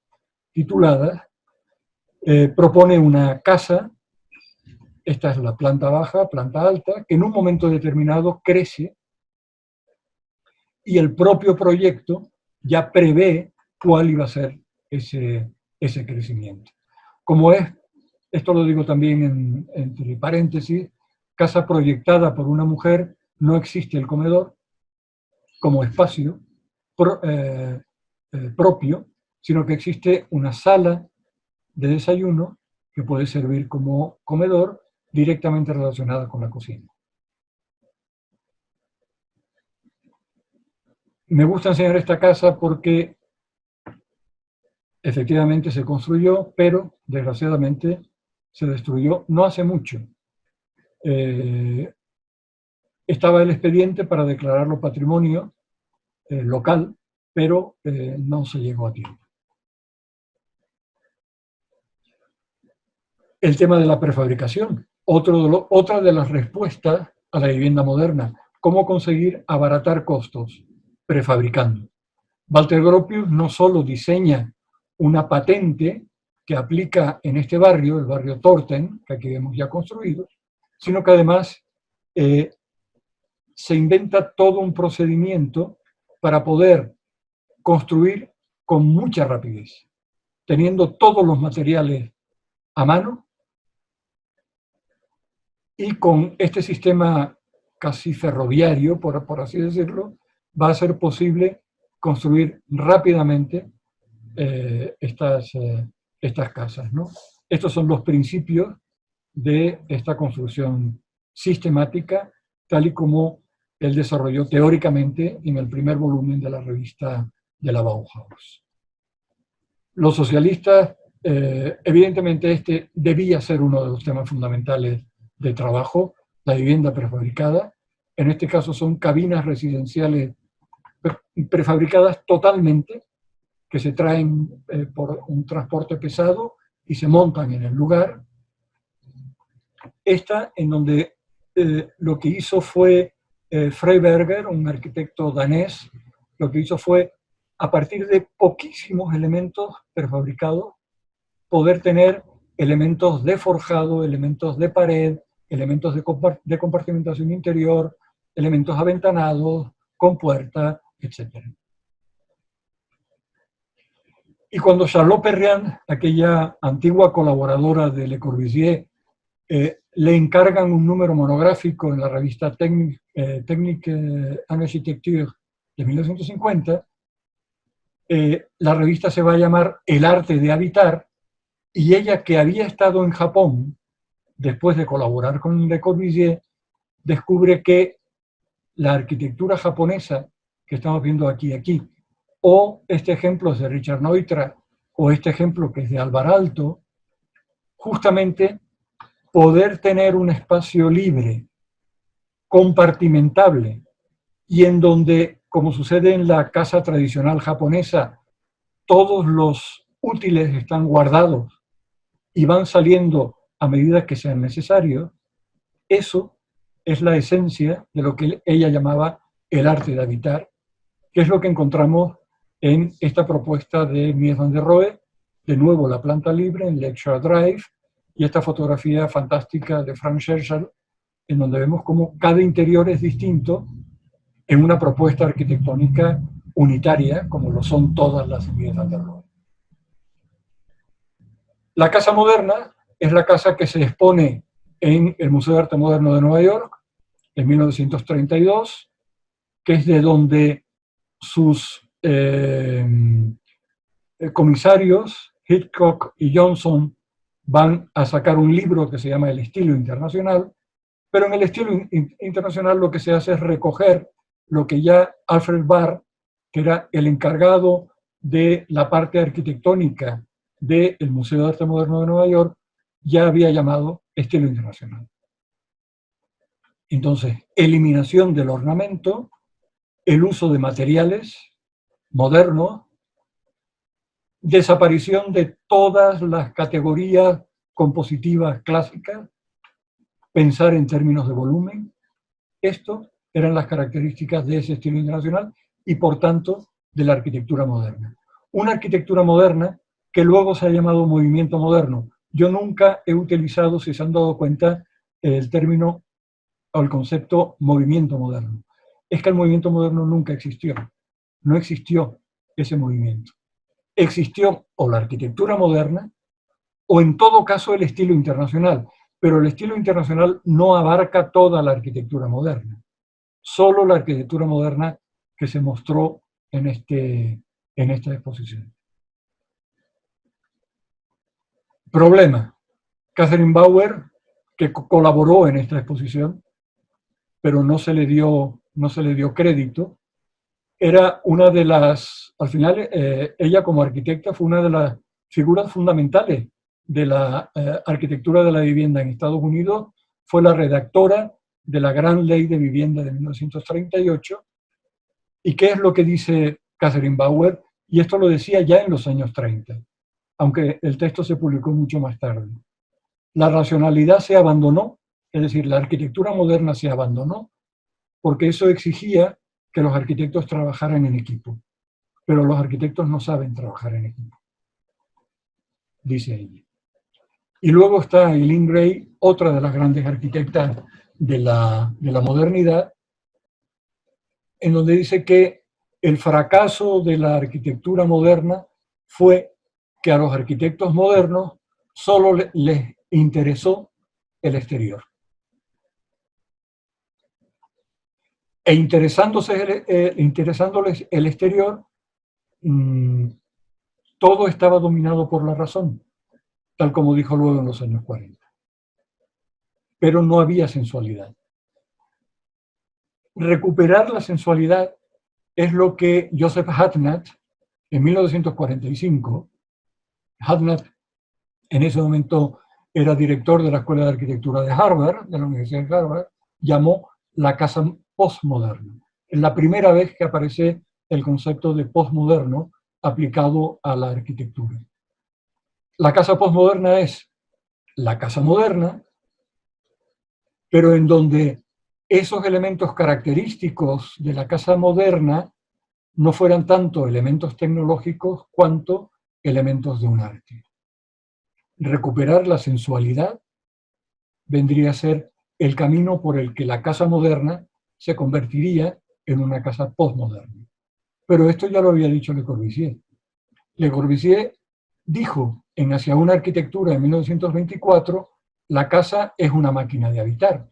tituladas, propone una casa, esta es la planta baja, planta alta, que en un momento determinado crece, y el propio proyecto ya prevé cuál iba a ser ese crecimiento. Como es, esto lo digo también entre paréntesis, casa proyectada por una mujer, no existe el comedor como espacio propio, sino que existe una sala de desayuno que puede servir como comedor directamente relacionada con la cocina. Me gusta enseñar esta casa porque efectivamente se construyó, pero desgraciadamente se destruyó no hace mucho. Estaba el expediente para declararlo patrimonio local, pero no se llegó a tiempo. El tema de la prefabricación, otra de las respuestas a la vivienda moderna. ¿Cómo conseguir abaratar costos? Prefabricando. Walter Gropius no solo diseña una patente que aplica en este barrio, el barrio Torten, que aquí vemos ya construido, sino que además se inventa todo un procedimiento para poder construir con mucha rapidez, teniendo todos los materiales a mano, y con este sistema casi ferroviario, por así decirlo, va a ser posible construir rápidamente estas casas, ¿no? Estos son los principios de esta construcción sistemática, tal y como él desarrolló teóricamente en el primer volumen de la revista de la Bauhaus. Los socialistas, evidentemente este debía ser uno de los temas fundamentales de trabajo, la vivienda prefabricada. En este caso son cabinas residenciales prefabricadas totalmente, que se traen por un transporte pesado y se montan en el lugar. Esta, en donde lo que hizo fue Freiberger, un arquitecto danés, lo que hizo fue, a partir de poquísimos elementos prefabricados, poder tener elementos de forjado, elementos de pared, elementos de compartimentación interior, elementos aventanados, con puerta, etc. Y cuando Charlotte Perriand, aquella antigua colaboradora de Le Corbusier, le encargan un número monográfico en la revista Technique en Architecture de 1950, la revista se va a llamar El arte de habitar, y ella, que había estado en Japón después de colaborar con Le Corbusier, descubre que la arquitectura japonesa que estamos viendo aquí, o este ejemplo es de Richard Neutra, o este ejemplo que es de Alvar Aalto, justamente poder tener un espacio libre, compartimentable, y en donde, como sucede en la casa tradicional japonesa, todos los útiles están guardados y van saliendo a medida que sean necesarios. Eso es la esencia de lo que ella llamaba el arte de habitar, que es lo que encontramos en esta propuesta de Mies van der Rohe, de nuevo la planta libre en Lakeshore Drive, y esta fotografía fantástica de Frank Scherchel, en donde vemos cómo cada interior es distinto en una propuesta arquitectónica unitaria, como lo son todas las de Mies van der Rohe. La casa moderna es la casa que se expone en el Museo de Arte Moderno de Nueva York en 1932, que es de donde sus comisarios, Hitchcock y Johnson, van a sacar un libro que se llama El estilo internacional, pero en el estilo internacional lo que se hace es recoger lo que ya Alfred Barr, que era el encargado de la parte arquitectónica del Museo de Arte Moderno de Nueva York, ya había llamado estilo internacional. Entonces, eliminación del ornamento, el uso de materiales modernos, desaparición de todas las categorías compositivas clásicas, pensar en términos de volumen. Esto eran las características de ese estilo internacional y, por tanto, de la arquitectura moderna. Una arquitectura moderna que luego se ha llamado movimiento moderno. Yo nunca he utilizado, si se han dado cuenta, el término o el concepto movimiento moderno. Es que el movimiento moderno nunca existió. No existió ese movimiento. Existió o la arquitectura moderna o, en todo caso, el estilo internacional. Pero el estilo internacional no abarca toda la arquitectura moderna. Solo la arquitectura moderna que se mostró en esta exposición. Problema. Catherine Bauer, que colaboró en esta exposición, pero no se le dio crédito, era una de las, al final, ella como arquitecta fue una de las figuras fundamentales de la arquitectura de la vivienda en Estados Unidos, fue la redactora de la Gran Ley de Vivienda de 1938. ¿Y qué es lo que dice Catherine Bauer? Y esto lo decía ya en los años 30, aunque el texto se publicó mucho más tarde. La racionalidad se abandonó, es decir, la arquitectura moderna se abandonó, porque eso exigía que los arquitectos trabajaran en equipo. Pero los arquitectos no saben trabajar en equipo, dice ella. Y luego está Eileen Gray, otra de las grandes arquitectas de la modernidad, en donde dice que el fracaso de la arquitectura moderna fue que a los arquitectos modernos solo les interesó el exterior. E interesándoles el exterior, todo estaba dominado por la razón, tal como dijo luego en los años 40. Pero no había sensualidad. Recuperar la sensualidad es lo que Joseph Hadnat, en 1945, Hadnat en ese momento era director de la Escuela de Arquitectura de Harvard, de la Universidad de Harvard, llamó la casa postmoderna. Es la primera vez que aparece el concepto de postmoderno aplicado a la arquitectura. La casa postmoderna es la casa moderna, pero en donde esos elementos característicos de la casa moderna no fueran tanto elementos tecnológicos cuanto elementos de un arte. Recuperar la sensualidad vendría a ser el camino por el que la casa moderna se convertiría en una casa postmoderna. Pero esto ya lo había dicho Le Corbusier. Le Corbusier dijo en Hacia una arquitectura en 1924, la casa es una máquina de habitar.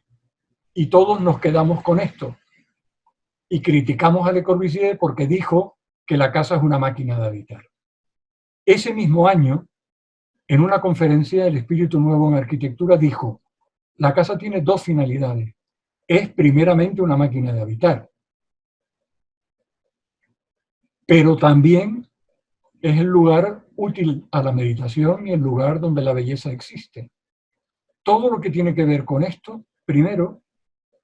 Y todos nos quedamos con esto. Y criticamos a Le Corbusier porque dijo que la casa es una máquina de habitar. Ese mismo año, en una conferencia, El espíritu nuevo en arquitectura dijo, la casa tiene dos finalidades. Es primeramente una máquina de habitar, pero también es el lugar útil a la meditación y el lugar donde la belleza existe. Todo lo que tiene que ver con esto, primero,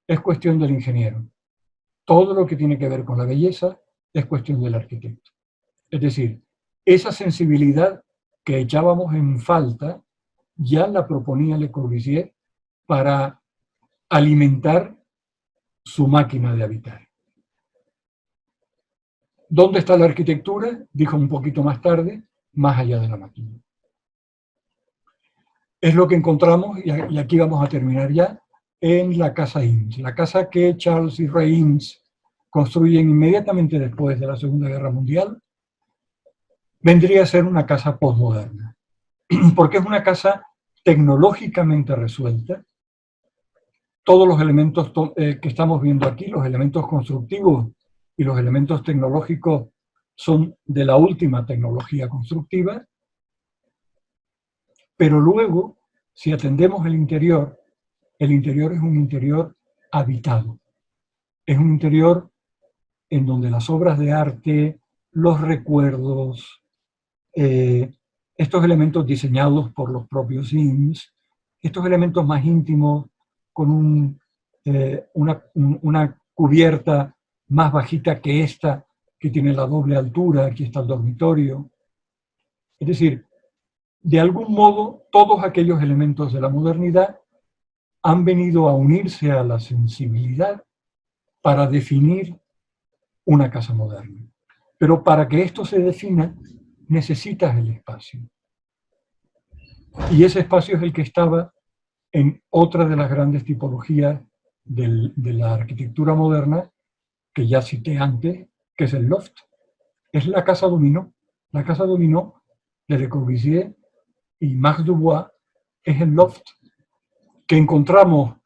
es cuestión del ingeniero. Todo lo que tiene que ver con la belleza es cuestión del arquitecto. Es decir, esa sensibilidad que echábamos en falta ya la proponía Le Corbusier para alimentar su máquina de habitar. ¿Dónde está la arquitectura? Dijo un poquito más tarde, más allá de la máquina. Es lo que encontramos, y aquí vamos a terminar ya, en la casa Eames. La casa que Charles y Ray Eames construyen inmediatamente después de la Segunda Guerra Mundial, vendría a ser una casa postmoderna, porque es una casa tecnológicamente resuelta. Todos los elementos que estamos viendo aquí, los elementos constructivos y los elementos tecnológicos, son de la última tecnología constructiva, pero luego, si atendemos el interior es un interior habitado. Es un interior en donde las obras de arte, los recuerdos, estos elementos diseñados por los propios Eames, estos elementos más íntimos, con una cubierta más bajita que esta, que tiene la doble altura, aquí está el dormitorio. Es decir, de algún modo, todos aquellos elementos de la modernidad han venido a unirse a la sensibilidad para definir una casa moderna. Pero para que esto se defina, necesitas el espacio. Y ese espacio es el que estaba en otra de las grandes tipologías de la arquitectura moderna, que ya cité antes, que es el loft. Es la casa dominó. La casa dominó de Le Corbusier y Max Dubois es el loft que encontramos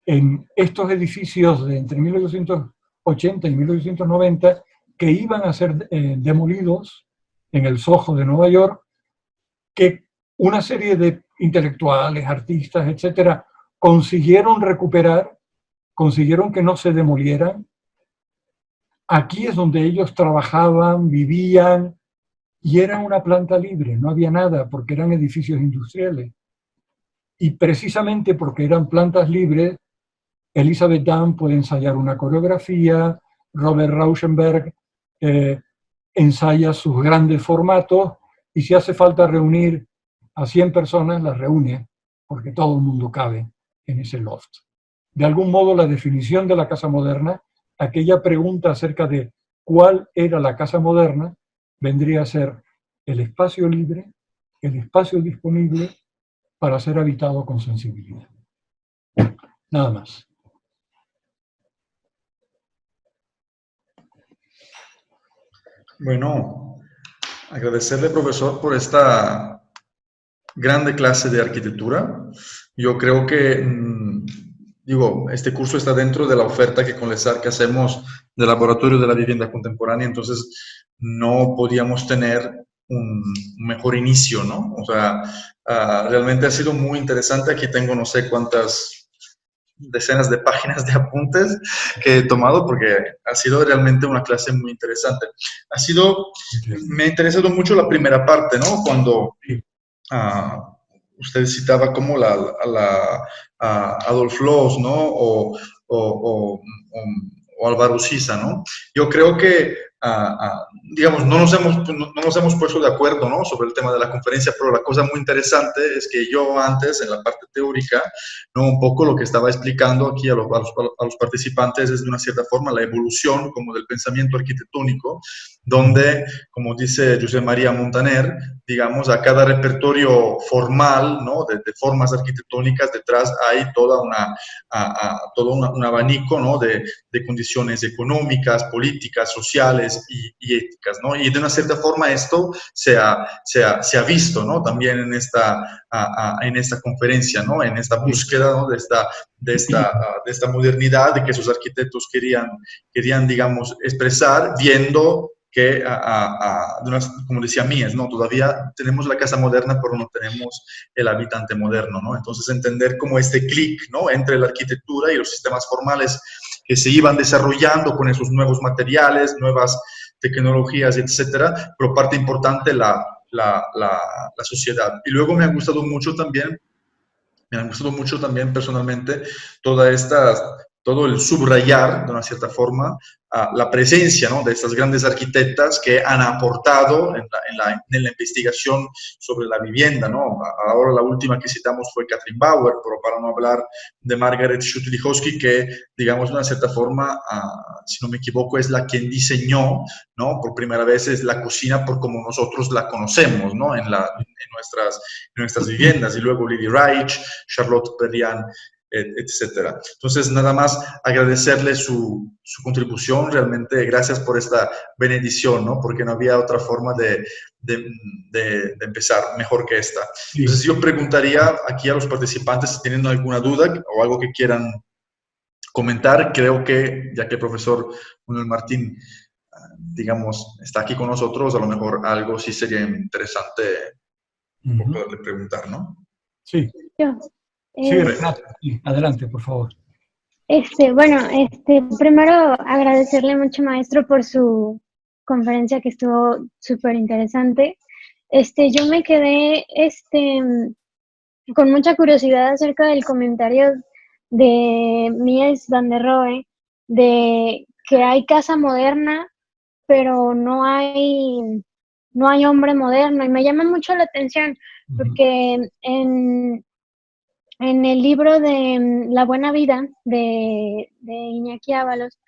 en estos edificios de entre 1880 y 1890 que iban a ser demolidos en el Soho de Nueva York, que una serie de intelectuales, artistas, etcétera, consiguieron recuperar, consiguieron que no se demolieran. Aquí es donde ellos trabajaban, vivían, y eran una planta libre, no había nada, porque eran edificios industriales. Y precisamente porque eran plantas libres, Elizabeth Dunn puede ensayar una coreografía, Robert Rauschenberg ensaya sus grandes formatos, y si hace falta reunir a 100 personas, las reúne, porque todo el mundo cabe en ese loft. De algún modo, la definición de la casa moderna, aquella pregunta acerca de cuál era la casa moderna, vendría a ser el espacio libre, el espacio disponible para ser habitado con sensibilidad. Nada más. Bueno, agradecerle, profesor, por esta grande clase de arquitectura. Yo creo que, este curso está dentro de la oferta que con les que hacemos del Laboratorio de la Vivienda Contemporánea, entonces no podíamos tener un mejor inicio, ¿no? O sea, realmente ha sido muy interesante. Aquí tengo no sé cuántas decenas de páginas de apuntes que he tomado porque ha sido realmente una clase muy interesante. Me ha interesado mucho la primera parte, ¿no? Cuando usted citaba como a Adolf Loos, ¿no? O Álvaro Siza, ¿no? Yo creo que, digamos, no nos hemos puesto de acuerdo, ¿no? Sobre el tema de la conferencia, pero la cosa muy interesante es que yo antes, en la parte teórica, ¿no? Un poco lo que estaba explicando aquí a los participantes es de una cierta forma la evolución como del pensamiento arquitectónico, donde, como dice José María Montaner, digamos, a cada repertorio formal, ¿no? De formas arquitectónicas, detrás hay todo un abanico, ¿no? De condiciones económicas, políticas, sociales y éticas, ¿no? Y de una cierta forma esto se ha visto, ¿no? También en esta conferencia, ¿no? En esta búsqueda, ¿no? De esta modernidad de que esos arquitectos querían digamos, expresar viendo que, como decía Mies, ¿no? Todavía tenemos la casa moderna, pero no tenemos el habitante moderno, ¿no? Entonces, entender como este clic, ¿no? Entre la arquitectura y los sistemas formales que se iban desarrollando con esos nuevos materiales, nuevas tecnologías, etcétera, pero parte importante la sociedad. Y luego me ha gustado mucho también personalmente todo el subrayar, de una cierta forma, la presencia, ¿no? De estas grandes arquitectas que han aportado en la investigación sobre la vivienda, ¿no? Ahora la última que citamos fue Katrin Bauer, pero para no hablar de Margaret Schutlikowski, que, digamos, de una cierta forma, si no me equivoco, es la quien diseñó, ¿no? Por primera vez es la cocina por como nosotros la conocemos, ¿no? En nuestras viviendas. Y luego Lily Reich, Charlotte Perriand, etcétera. Entonces, nada más agradecerle su contribución, realmente gracias por esta bendición, ¿no? Porque no había otra forma de empezar mejor que esta. Entonces, yo preguntaría aquí a los participantes si tienen alguna duda o algo que quieran comentar. Creo que, ya que el profesor Manuel Martín, digamos, está aquí con nosotros, a lo mejor algo sí sería interesante poderle preguntar, ¿no? Sí. Yo, Sí, Renata, sí, adelante, por favor. Bueno, primero agradecerle mucho, maestro, por su conferencia que estuvo súper interesante. Yo me quedé, con mucha curiosidad acerca del comentario de Mies van der Rohe, de que hay casa moderna, pero no hay hombre moderno, y me llama mucho la atención, porque en el libro de La Buena Vida de Iñaki Ábalos,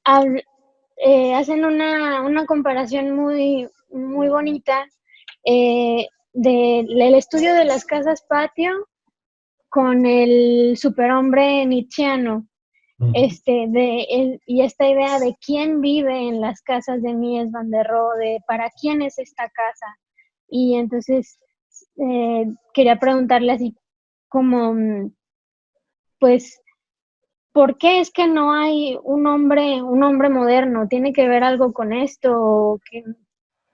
hacen una comparación muy, muy bonita del estudio de las casas patio con el superhombre nietzscheano. Y esta idea de quién vive en las casas de Mies van der Rohe, de para quién es esta casa. Y entonces quería preguntarle así como, pues, ¿por qué es que no hay un hombre moderno? ¿Tiene que ver algo con esto? ¿O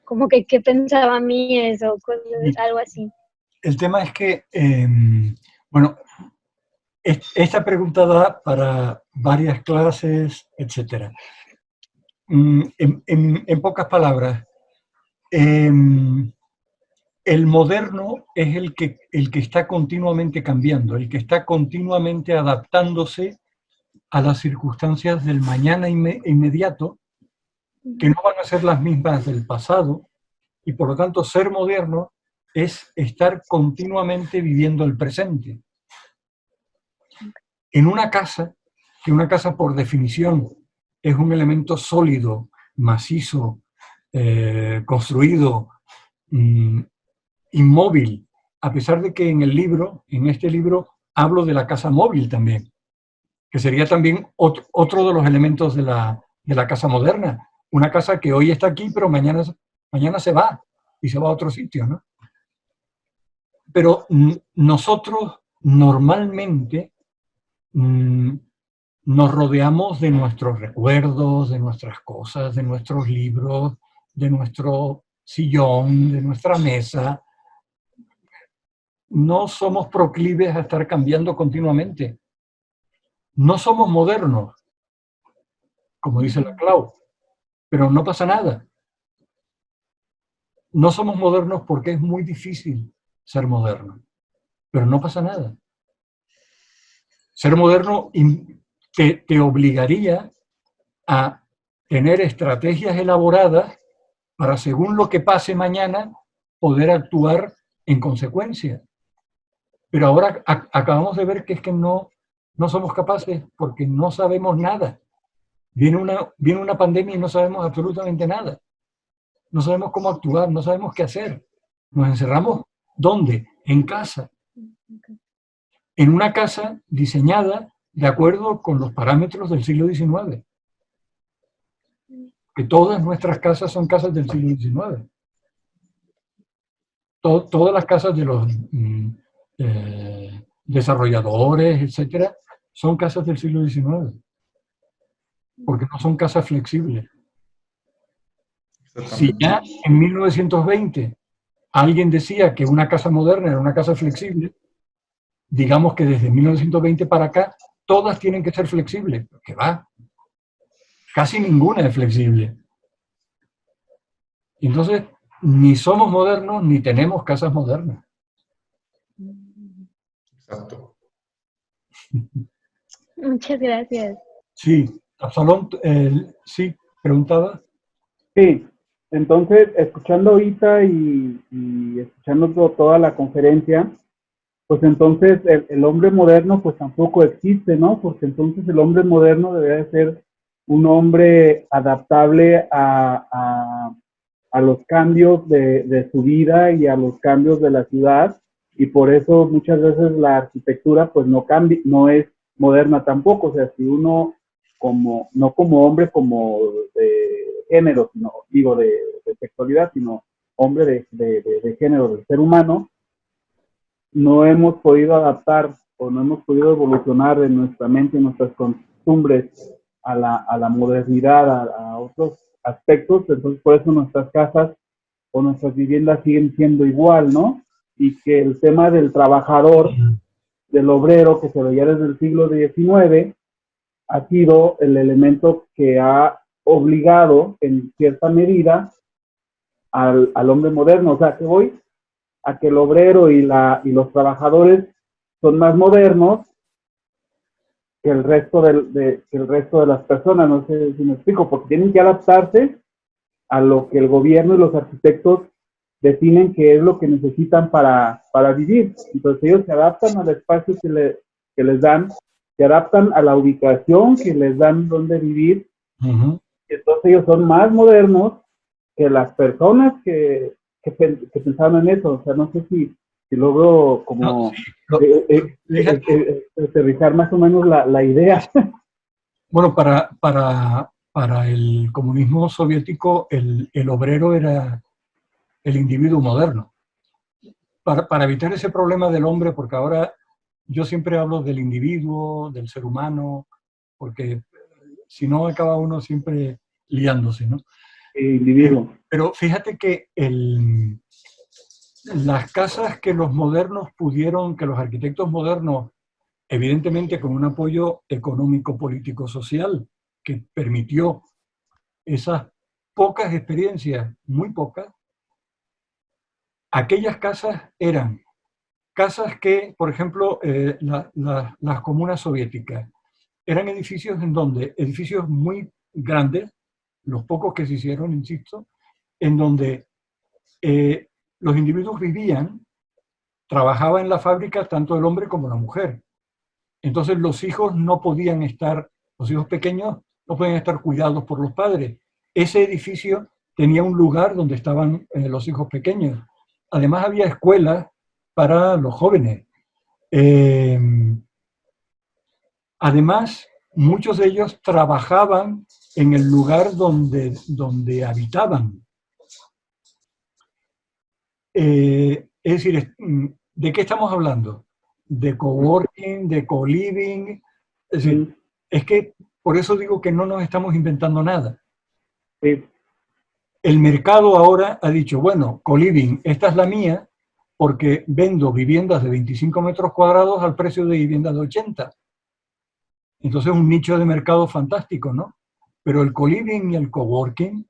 como que qué pensaba Mies o algo así? El tema es que, bueno, esta pregunta da para varias clases, etc. En pocas palabras, el moderno es el que está continuamente cambiando, el que está continuamente adaptándose a las circunstancias del mañana inmediato, que no van a ser las mismas del pasado, y por lo tanto ser moderno es estar continuamente viviendo el presente. En una casa, que una casa por definición es un elemento sólido, macizo, construido, inmóvil, a pesar de que en este libro, hablo de la casa móvil también, que sería también otro de los elementos de la casa moderna. Una casa que hoy está aquí, pero mañana se va y se va a otro sitio, ¿no? Pero nosotros normalmente nos rodeamos de nuestros recuerdos, de nuestras cosas, de nuestros libros, de nuestro sillón, de nuestra mesa. No somos proclives a estar cambiando continuamente. No somos modernos, como dice la Clau, pero no pasa nada. no somos modernos porque es muy difícil ser moderno, pero no pasa nada. Ser moderno te obligaría a tener estrategias elaboradas para, según lo que pase mañana, poder actuar en consecuencia. Pero ahora acabamos de ver que es que no somos capaces porque no sabemos nada. Viene una pandemia y no sabemos absolutamente nada. No sabemos cómo actuar, no sabemos qué hacer. Nos encerramos, ¿dónde? En casa. En una casa diseñada de acuerdo con los parámetros del siglo XIX. Que todas nuestras casas son casas del siglo XIX. Todas las casas de los desarrolladores, etcétera, son casas del siglo XIX. Porque no son casas flexibles. Si ya en 1920 alguien decía que una casa moderna era una casa flexible, digamos que desde 1920 para acá todas tienen que ser flexibles. ¿Qué va? Casi ninguna es flexible. Entonces, ni somos modernos ni tenemos casas modernas. Exacto. Muchas gracias. Sí, Absalón, sí, preguntaba. Sí, entonces, escuchando ahorita y escuchando toda la conferencia, pues entonces el hombre moderno pues tampoco existe, ¿no? Porque entonces el hombre moderno debería de ser un hombre adaptable a los cambios de su vida y a los cambios de la ciudad, y por eso muchas veces la arquitectura pues no cambia, no es moderna tampoco. O sea, si uno no como hombre, como de género, sino, digo, de sexualidad, sino hombre de género, del ser humano, no hemos podido adaptar o no hemos podido evolucionar en nuestra mente y nuestras costumbres a la modernidad, a otros aspectos. Entonces por eso nuestras casas o nuestras viviendas siguen siendo igual, ¿no? Y que el tema del trabajador, del obrero, que se veía desde el siglo XIX, ha sido el elemento que ha obligado en cierta medida al hombre moderno. O sea, que voy a que el obrero y los trabajadores son más modernos que el resto que el resto de las personas. No sé si me explico, porque tienen que adaptarse a lo que el gobierno y los arquitectos definen que es lo que necesitan para vivir. Entonces ellos se adaptan al espacio que les dan, se adaptan a la ubicación que les dan donde vivir. Entonces ellos son más modernos que las personas que pensaban en eso. O sea, no sé si logro como aterrizar más o menos la idea. Bueno, para el comunismo soviético el obrero era el individuo moderno. Para evitar ese problema del hombre, porque ahora yo siempre hablo del individuo, del ser humano, porque si no acaba uno siempre liándose, ¿no? Individuo. Pero fíjate que las casas que los modernos pudieron, que los arquitectos modernos, evidentemente con un apoyo económico, político, social, que permitió esas pocas experiencias, muy pocas, aquellas casas eran casas que, por ejemplo, las comunas soviéticas, eran edificios edificios muy grandes, los pocos que se hicieron, insisto, en donde los individuos vivían, trabajaba en la fábrica tanto el hombre como la mujer. Entonces los hijos los hijos pequeños no podían estar cuidados por los padres. Ese edificio tenía un lugar donde estaban los hijos pequeños. Además había escuelas para los jóvenes. Además, muchos de ellos trabajaban en el lugar donde habitaban. Es decir, ¿de qué estamos hablando? De coworking, de co-living. Es decir, es que por eso digo que no nos estamos inventando nada. Sí. El mercado ahora ha dicho, bueno, co-living, esta es la mía, porque vendo viviendas de 25 metros cuadrados al precio de viviendas de 80. Entonces es un nicho de mercado fantástico, ¿no? Pero el co-living y el coworking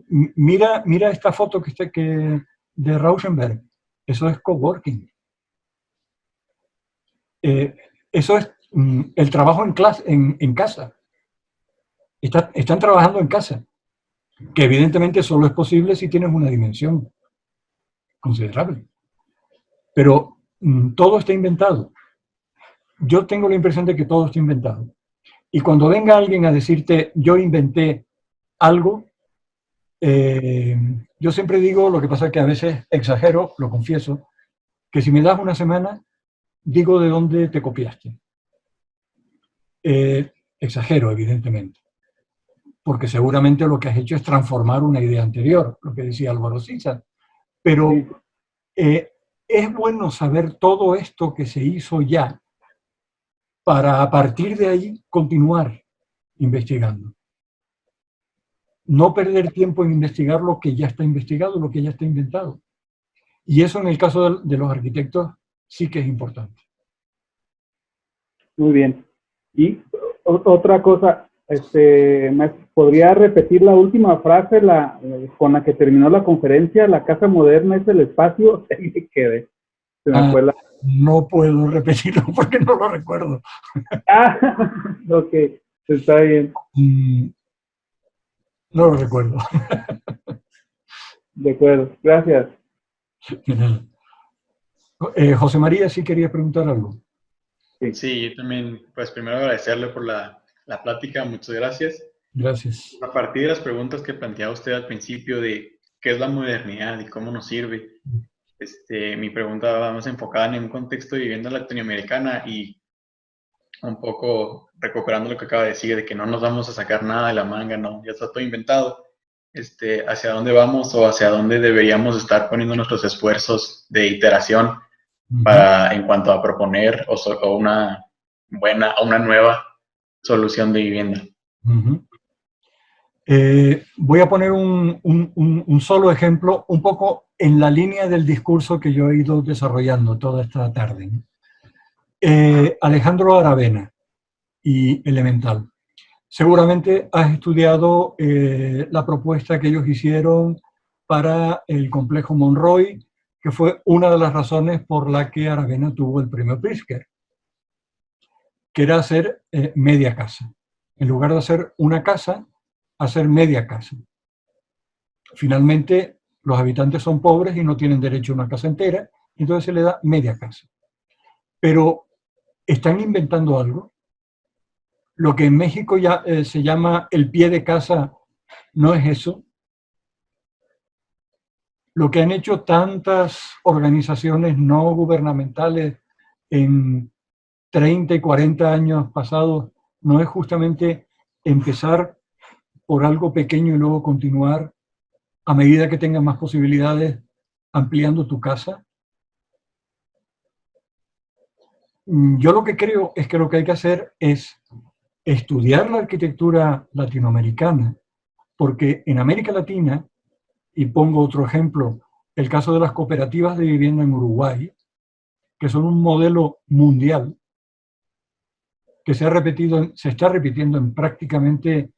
Mira esta foto de Rauschenberg. Eso es coworking. Eso es el trabajo en casa. Están trabajando en casa, que evidentemente solo es posible si tienes una dimensión considerable. Pero todo está inventado. Yo tengo la impresión de que todo está inventado. Y cuando venga alguien a decirte, yo inventé algo, yo siempre digo, lo que pasa es que a veces exagero, lo confieso, que si me das una semana, digo de dónde te copiaste. Exagero, evidentemente, porque seguramente lo que has hecho es transformar una idea anterior, lo que decía Álvaro Siza. Pero es bueno saber todo esto que se hizo ya para a partir de ahí continuar investigando. No perder tiempo en investigar lo que ya está investigado, lo que ya está inventado. Y eso en el caso de los arquitectos sí que es importante. Muy bien. Y otra cosa, ¿podría repetir la última frase con la que terminó la conferencia? La casa moderna es el espacio. Se me fue la... No puedo repetirlo porque no lo recuerdo. Ok, está bien. No lo recuerdo. De acuerdo, gracias. José María, sí quería preguntar algo. Sí, yo también, pues primero agradecerle por la plática, muchas gracias. Gracias. A partir de las preguntas que planteaba usted al principio de qué es la modernidad y cómo nos sirve, mi pregunta va más enfocada en un contexto de vivienda latinoamericana y un poco recuperando lo que acaba de decir, de que no nos vamos a sacar nada de la manga, no, ya está todo inventado. ¿Hacia dónde vamos o hacia dónde deberíamos estar poniendo nuestros esfuerzos de iteración para, en cuanto a proponer o una nueva solución de vivienda? Voy a poner un solo ejemplo, un poco en la línea del discurso que yo he ido desarrollando toda esta tarde. Alejandro Aravena y Elemental. Seguramente has estudiado la propuesta que ellos hicieron para el complejo Monroy, que fue una de las razones por la que Aravena tuvo el premio Pritzker, que era hacer media casa. En lugar de hacer una casa, hacer media casa. Finalmente, los habitantes son pobres y no tienen derecho a una casa entera, entonces se le da media casa. Pero están inventando algo. Lo que en México ya se llama el pie de casa no es eso. Lo que han hecho tantas organizaciones no gubernamentales en 30 y 40 años pasados no es justamente empezar por algo pequeño y luego continuar a medida que tengas más posibilidades ampliando tu casa. Yo lo que creo es que lo que hay que hacer es estudiar la arquitectura latinoamericana, porque en América Latina, y pongo otro ejemplo, el caso de las cooperativas de vivienda en Uruguay, que son un modelo mundial, que se está repitiendo en prácticamente,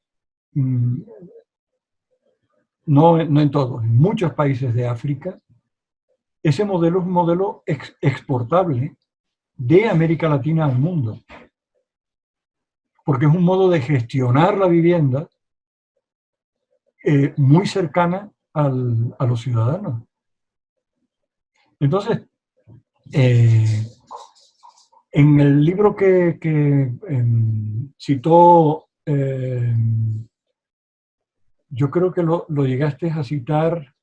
no en todos, en muchos países de África. Ese modelo es un modelo exportable de América Latina al mundo, porque es un modo de gestionar la vivienda muy cercana a los ciudadanos. Entonces, en el libro que citó, yo creo que lo llegaste a citar,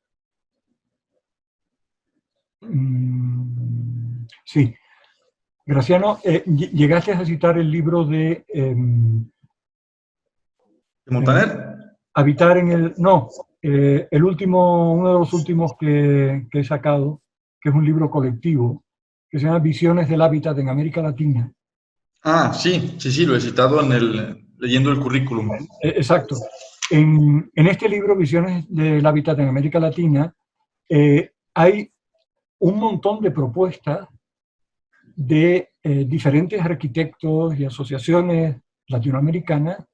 sí, Graciano, llegaste a citar el libro de ¿Montaner? Habitar en el... No, el último, uno de los últimos que he sacado, que es un libro colectivo, que se llama Visiones del Hábitat en América Latina. Ah, sí, lo he citado leyendo el currículum. Exacto. En este libro, Visiones del Hábitat en América Latina, hay un montón de propuestas de diferentes arquitectos y asociaciones latinoamericanas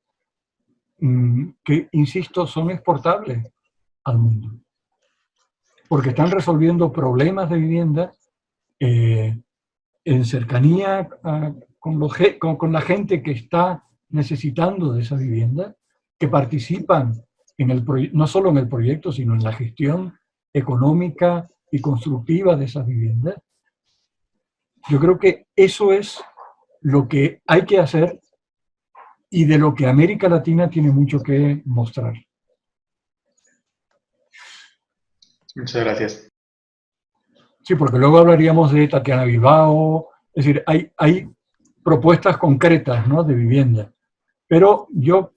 que, insisto, son exportables. al mundo. Porque están resolviendo problemas de vivienda en cercanía con la gente que está necesitando de esa vivienda, que participan no solo en el proyecto, sino en la gestión económica y constructiva de esas viviendas. Yo creo que eso es lo que hay que hacer y de lo que América Latina tiene mucho que mostrar. Muchas gracias. Sí, porque luego hablaríamos de Tatiana Bilbao, es decir, hay propuestas concretas, ¿no?, de vivienda. Pero yo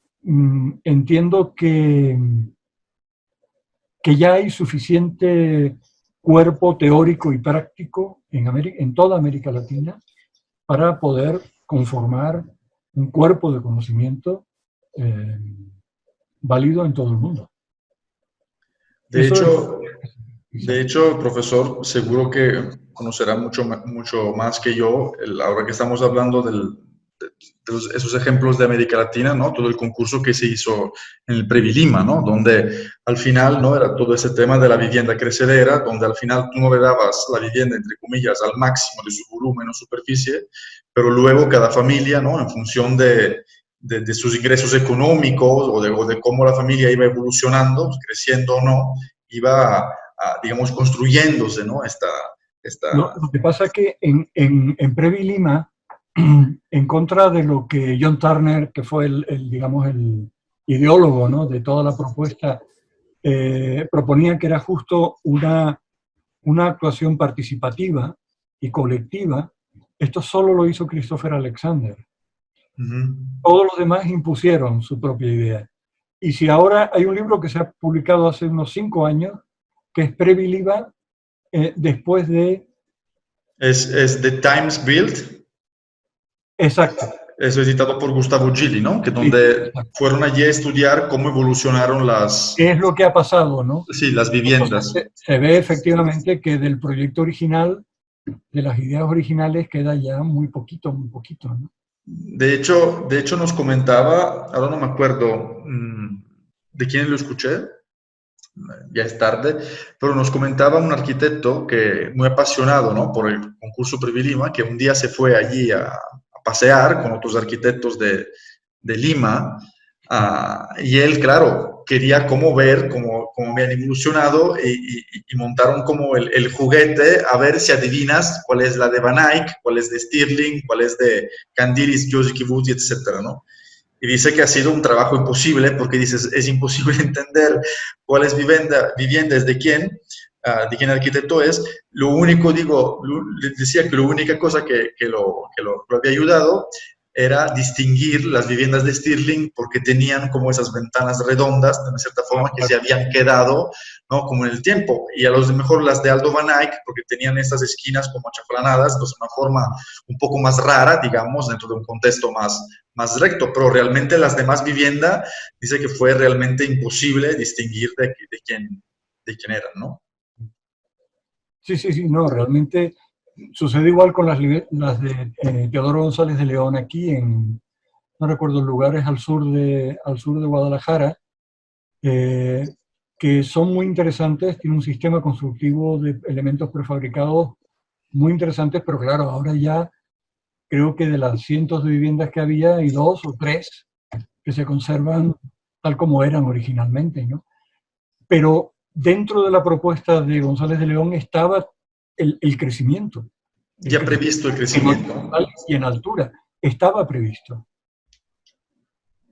entiendo que ya hay suficiente cuerpo teórico y práctico en toda América Latina para poder conformar un cuerpo de conocimiento válido en todo el mundo. De hecho, profesor, seguro que conocerá mucho más que yo, ahora que estamos hablando de esos ejemplos de América Latina, ¿no? Todo el concurso que se hizo en el Previlima, ¿no? Donde al final, ¿no?, era todo ese tema de la vivienda crecedera, donde al final tú no le dabas la vivienda, entre comillas, al máximo de su volumen o superficie, pero luego cada familia, ¿no?, en función de sus ingresos económicos o de cómo la familia iba evolucionando, creciendo o no, iba, digamos, construyéndose, ¿no? Lo que pasa es que en Previlima, en contra de lo que John Turner, que fue digamos, el ideólogo, ¿no?, de toda la propuesta, proponía que era justo una actuación participativa y colectiva, esto solo lo hizo Christopher Alexander. Todos los demás impusieron su propia idea. Y si ahora hay un libro que se ha publicado hace unos 5 años, que es Previlima, después de... Es The Times Built. Exacto. Eso es editado por Gustavo Gili, ¿no? Que donde fueron allí a estudiar cómo evolucionaron ¿Qué es lo que ha pasado, no? Sí, las viviendas. Entonces, se ve efectivamente que del proyecto original, de las ideas originales, queda ya muy poquito, ¿no? De hecho nos comentaba, ahora no me acuerdo de quién lo escuché, ya es tarde, pero nos comentaba un arquitecto que muy apasionado, ¿no?, por el concurso Previlima, que un día se fue allí a pasear con otros arquitectos de Lima, y él, claro, quería ver cómo habían evolucionado y montaron como el juguete a ver si adivinas cuál es la de Van Eyck, cuál es de Stirling, cuál es de Candilis, Josie Kibbutz, etcétera, ¿no? Y dice que ha sido un trabajo imposible porque dices, es imposible entender cuál es vivienda es de quién arquitecto es. Lo único, decía que la única cosa que lo había ayudado era distinguir las viviendas de Stirling porque tenían como esas ventanas redondas, de una cierta forma, que se habían quedado, ¿no?, como en el tiempo. Y a los mejor las de Aldo Van Eyck, porque tenían estas esquinas como achaflanadas, entonces una forma un poco más rara, digamos, dentro de un contexto más recto. Pero realmente las demás viviendas, dice que fue realmente imposible distinguir de quién eran, ¿no? Sí, no, realmente sucede igual con las de Teodoro González de León aquí no recuerdo el lugar, es al sur de Guadalajara, que son muy interesantes, tiene un sistema constructivo de elementos prefabricados muy interesantes, pero claro, ahora ya creo que de las cientos de viviendas que había, hay 2 o 3 que se conservan tal como eran originalmente, ¿no? Pero dentro de la propuesta de González de León estaba el crecimiento. Ya previsto el crecimiento. Y en altura, estaba previsto.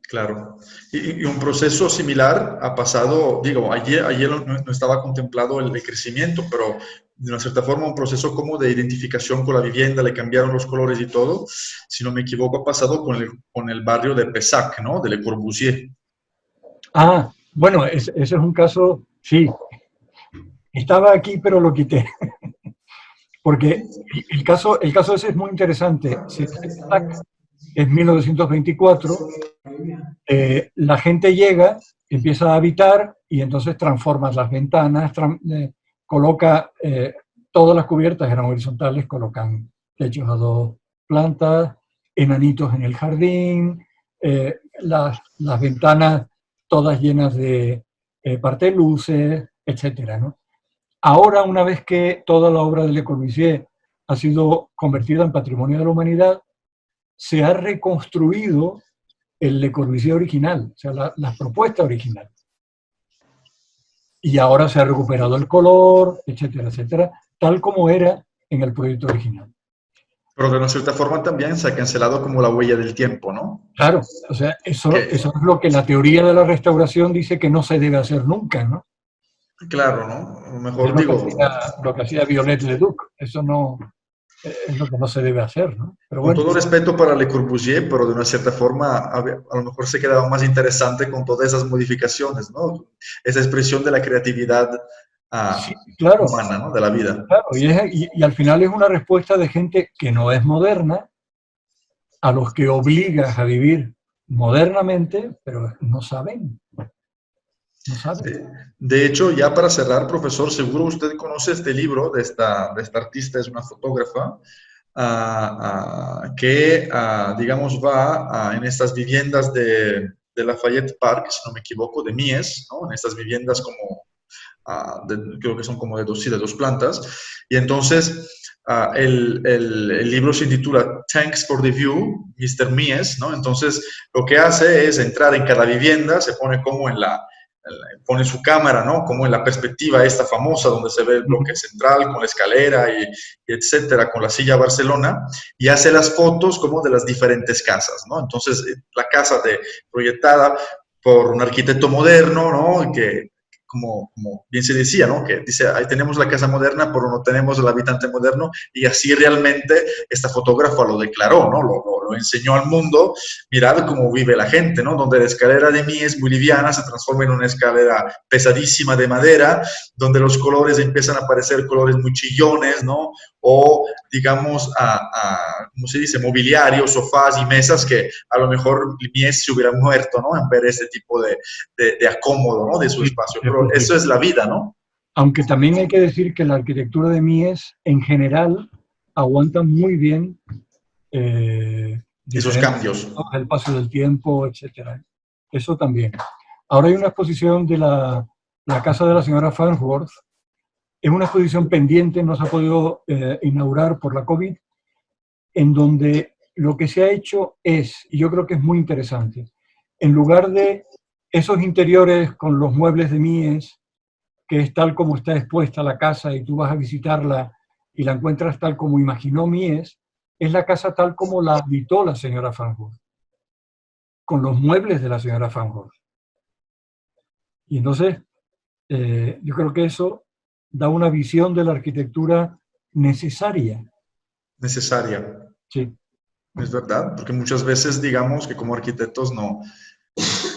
Claro. Y un proceso similar ha pasado, digo, ayer no estaba contemplado el crecimiento, pero de una cierta forma un proceso como de identificación con la vivienda, le cambiaron los colores y todo. Si no me equivoco, ha pasado con el barrio de Pessac, ¿no?, de Le Corbusier. Bueno, ese es un caso, sí. Estaba aquí, pero lo quité. Porque el caso ese es muy interesante. Es 1924, la gente llega, empieza a habitar y entonces transforma las ventanas, coloca, todas las cubiertas eran horizontales, colocan techos a 2 plantas, enanitos en el jardín, las ventanas todas llenas de parte de luces, etcétera, ¿no? Ahora, una vez que toda la obra de Le Corbusier ha sido convertida en patrimonio de la humanidad, se ha reconstruido el Le Corbusier original, o sea, la propuesta original. Y ahora se ha recuperado el color, etcétera, etcétera, tal como era en el proyecto original. Pero de una cierta forma también se ha cancelado como la huella del tiempo, ¿no? Claro, o sea, eso es lo que la teoría de la restauración dice que no se debe hacer nunca, ¿no? Claro, ¿no? A lo mejor Es lo que hacía Viollet Leduc, eso no es lo que no se debe hacer, ¿no? Pero con bueno, todo respeto para Le Corbusier, pero de una cierta forma a lo mejor se quedaba más interesante con todas esas modificaciones, ¿no? Esa expresión de la creatividad sí, claro, humana, ¿no? De la vida. claro, y al final es una respuesta de gente que no es moderna, a los que obligas a vivir modernamente, pero no saben. No saben. De hecho, ya para cerrar, profesor, seguro usted conoce este libro de esta artista, es una fotógrafa, que, digamos, va en estas viviendas de Lafayette Park, si no me equivoco, de Mies, ¿no? En estas viviendas como, creo que son como de dos plantas, y entonces el libro se titula Thanks for the View, Mr. Mies, ¿no? Entonces, lo que hace es entrar en cada vivienda, se pone como pone su cámara, ¿no? Como en la perspectiva esta famosa donde se ve el bloque central con la escalera y etcétera, con la silla Barcelona, y hace las fotos como de las diferentes casas, ¿no? Entonces, la casa proyectada por un arquitecto moderno, ¿no? Que como bien se decía, ¿no? Que dice, ahí tenemos la casa moderna, pero no tenemos el habitante moderno, y así realmente esta fotógrafa lo declaró, ¿no? Lo enseñó al mundo, mirad cómo vive la gente, ¿no? Donde la escalera de Mies muy liviana se transforma en una escalera pesadísima de madera, donde los colores empiezan a aparecer colores muy chillones, ¿no? O, digamos, ¿cómo se dice? Mobiliario, sofás y mesas que a lo mejor Mies se hubiera muerto, ¿no? En ver este tipo de acómodo, ¿no? De su espacio. Pero eso es la vida, ¿no? Aunque también hay que decir que la arquitectura de Mies, en general, aguanta muy bien esos cambios. El paso del tiempo, etcétera. Eso también. Ahora hay una exposición de la casa de la señora Farnsworth. Es una exposición pendiente, no se ha podido inaugurar por la COVID, en donde lo que se ha hecho es, y yo creo que es muy interesante, en lugar de esos interiores con los muebles de Mies, que es tal como está expuesta la casa y tú vas a visitarla y la encuentras tal como imaginó Mies, es la casa tal como la habitó la señora Farnsworth, con los muebles de la señora Farnsworth. Y entonces, yo creo que eso da una visión de la arquitectura necesaria. Necesaria. Sí. Es verdad, porque muchas veces digamos que como arquitectos no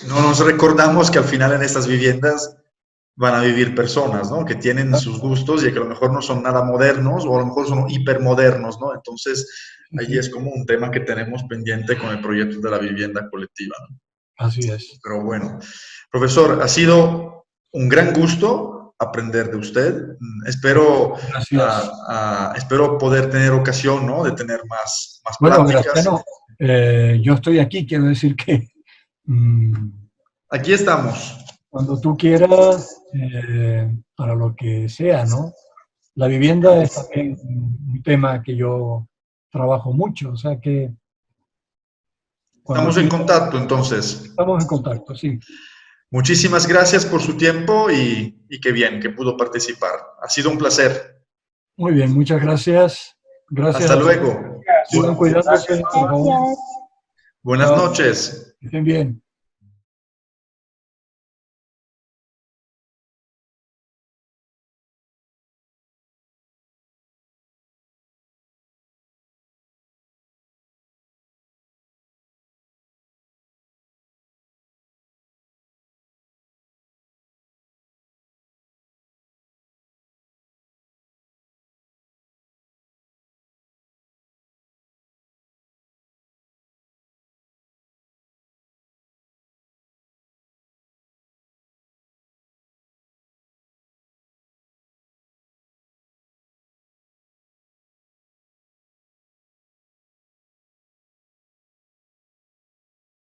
nos recordamos que al final en estas viviendas van a vivir personas, ¿no? Que tienen sus gustos y que a lo mejor no son nada modernos o a lo mejor son hipermodernos, ¿no? Entonces, allí es como un tema que tenemos pendiente con el proyecto de la vivienda colectiva, ¿no? Así es. Pero bueno, profesor, ha sido un gran gusto aprender de usted. Espero, espero poder tener ocasión, ¿no? De tener más bueno, pláticas. Graciano, yo estoy aquí, quiero decir que... aquí estamos. Cuando tú quieras, para lo que sea, ¿no? La vivienda es también un tema que yo trabajo mucho, o sea que... Estamos en contacto, entonces. Estamos en contacto, sí. Muchísimas gracias por su tiempo y qué bien que pudo participar. Ha sido un placer. Muy bien, muchas gracias. Gracias. Hasta luego. Sigan cuidándose, por favor. Buenas noches. Que estén bien.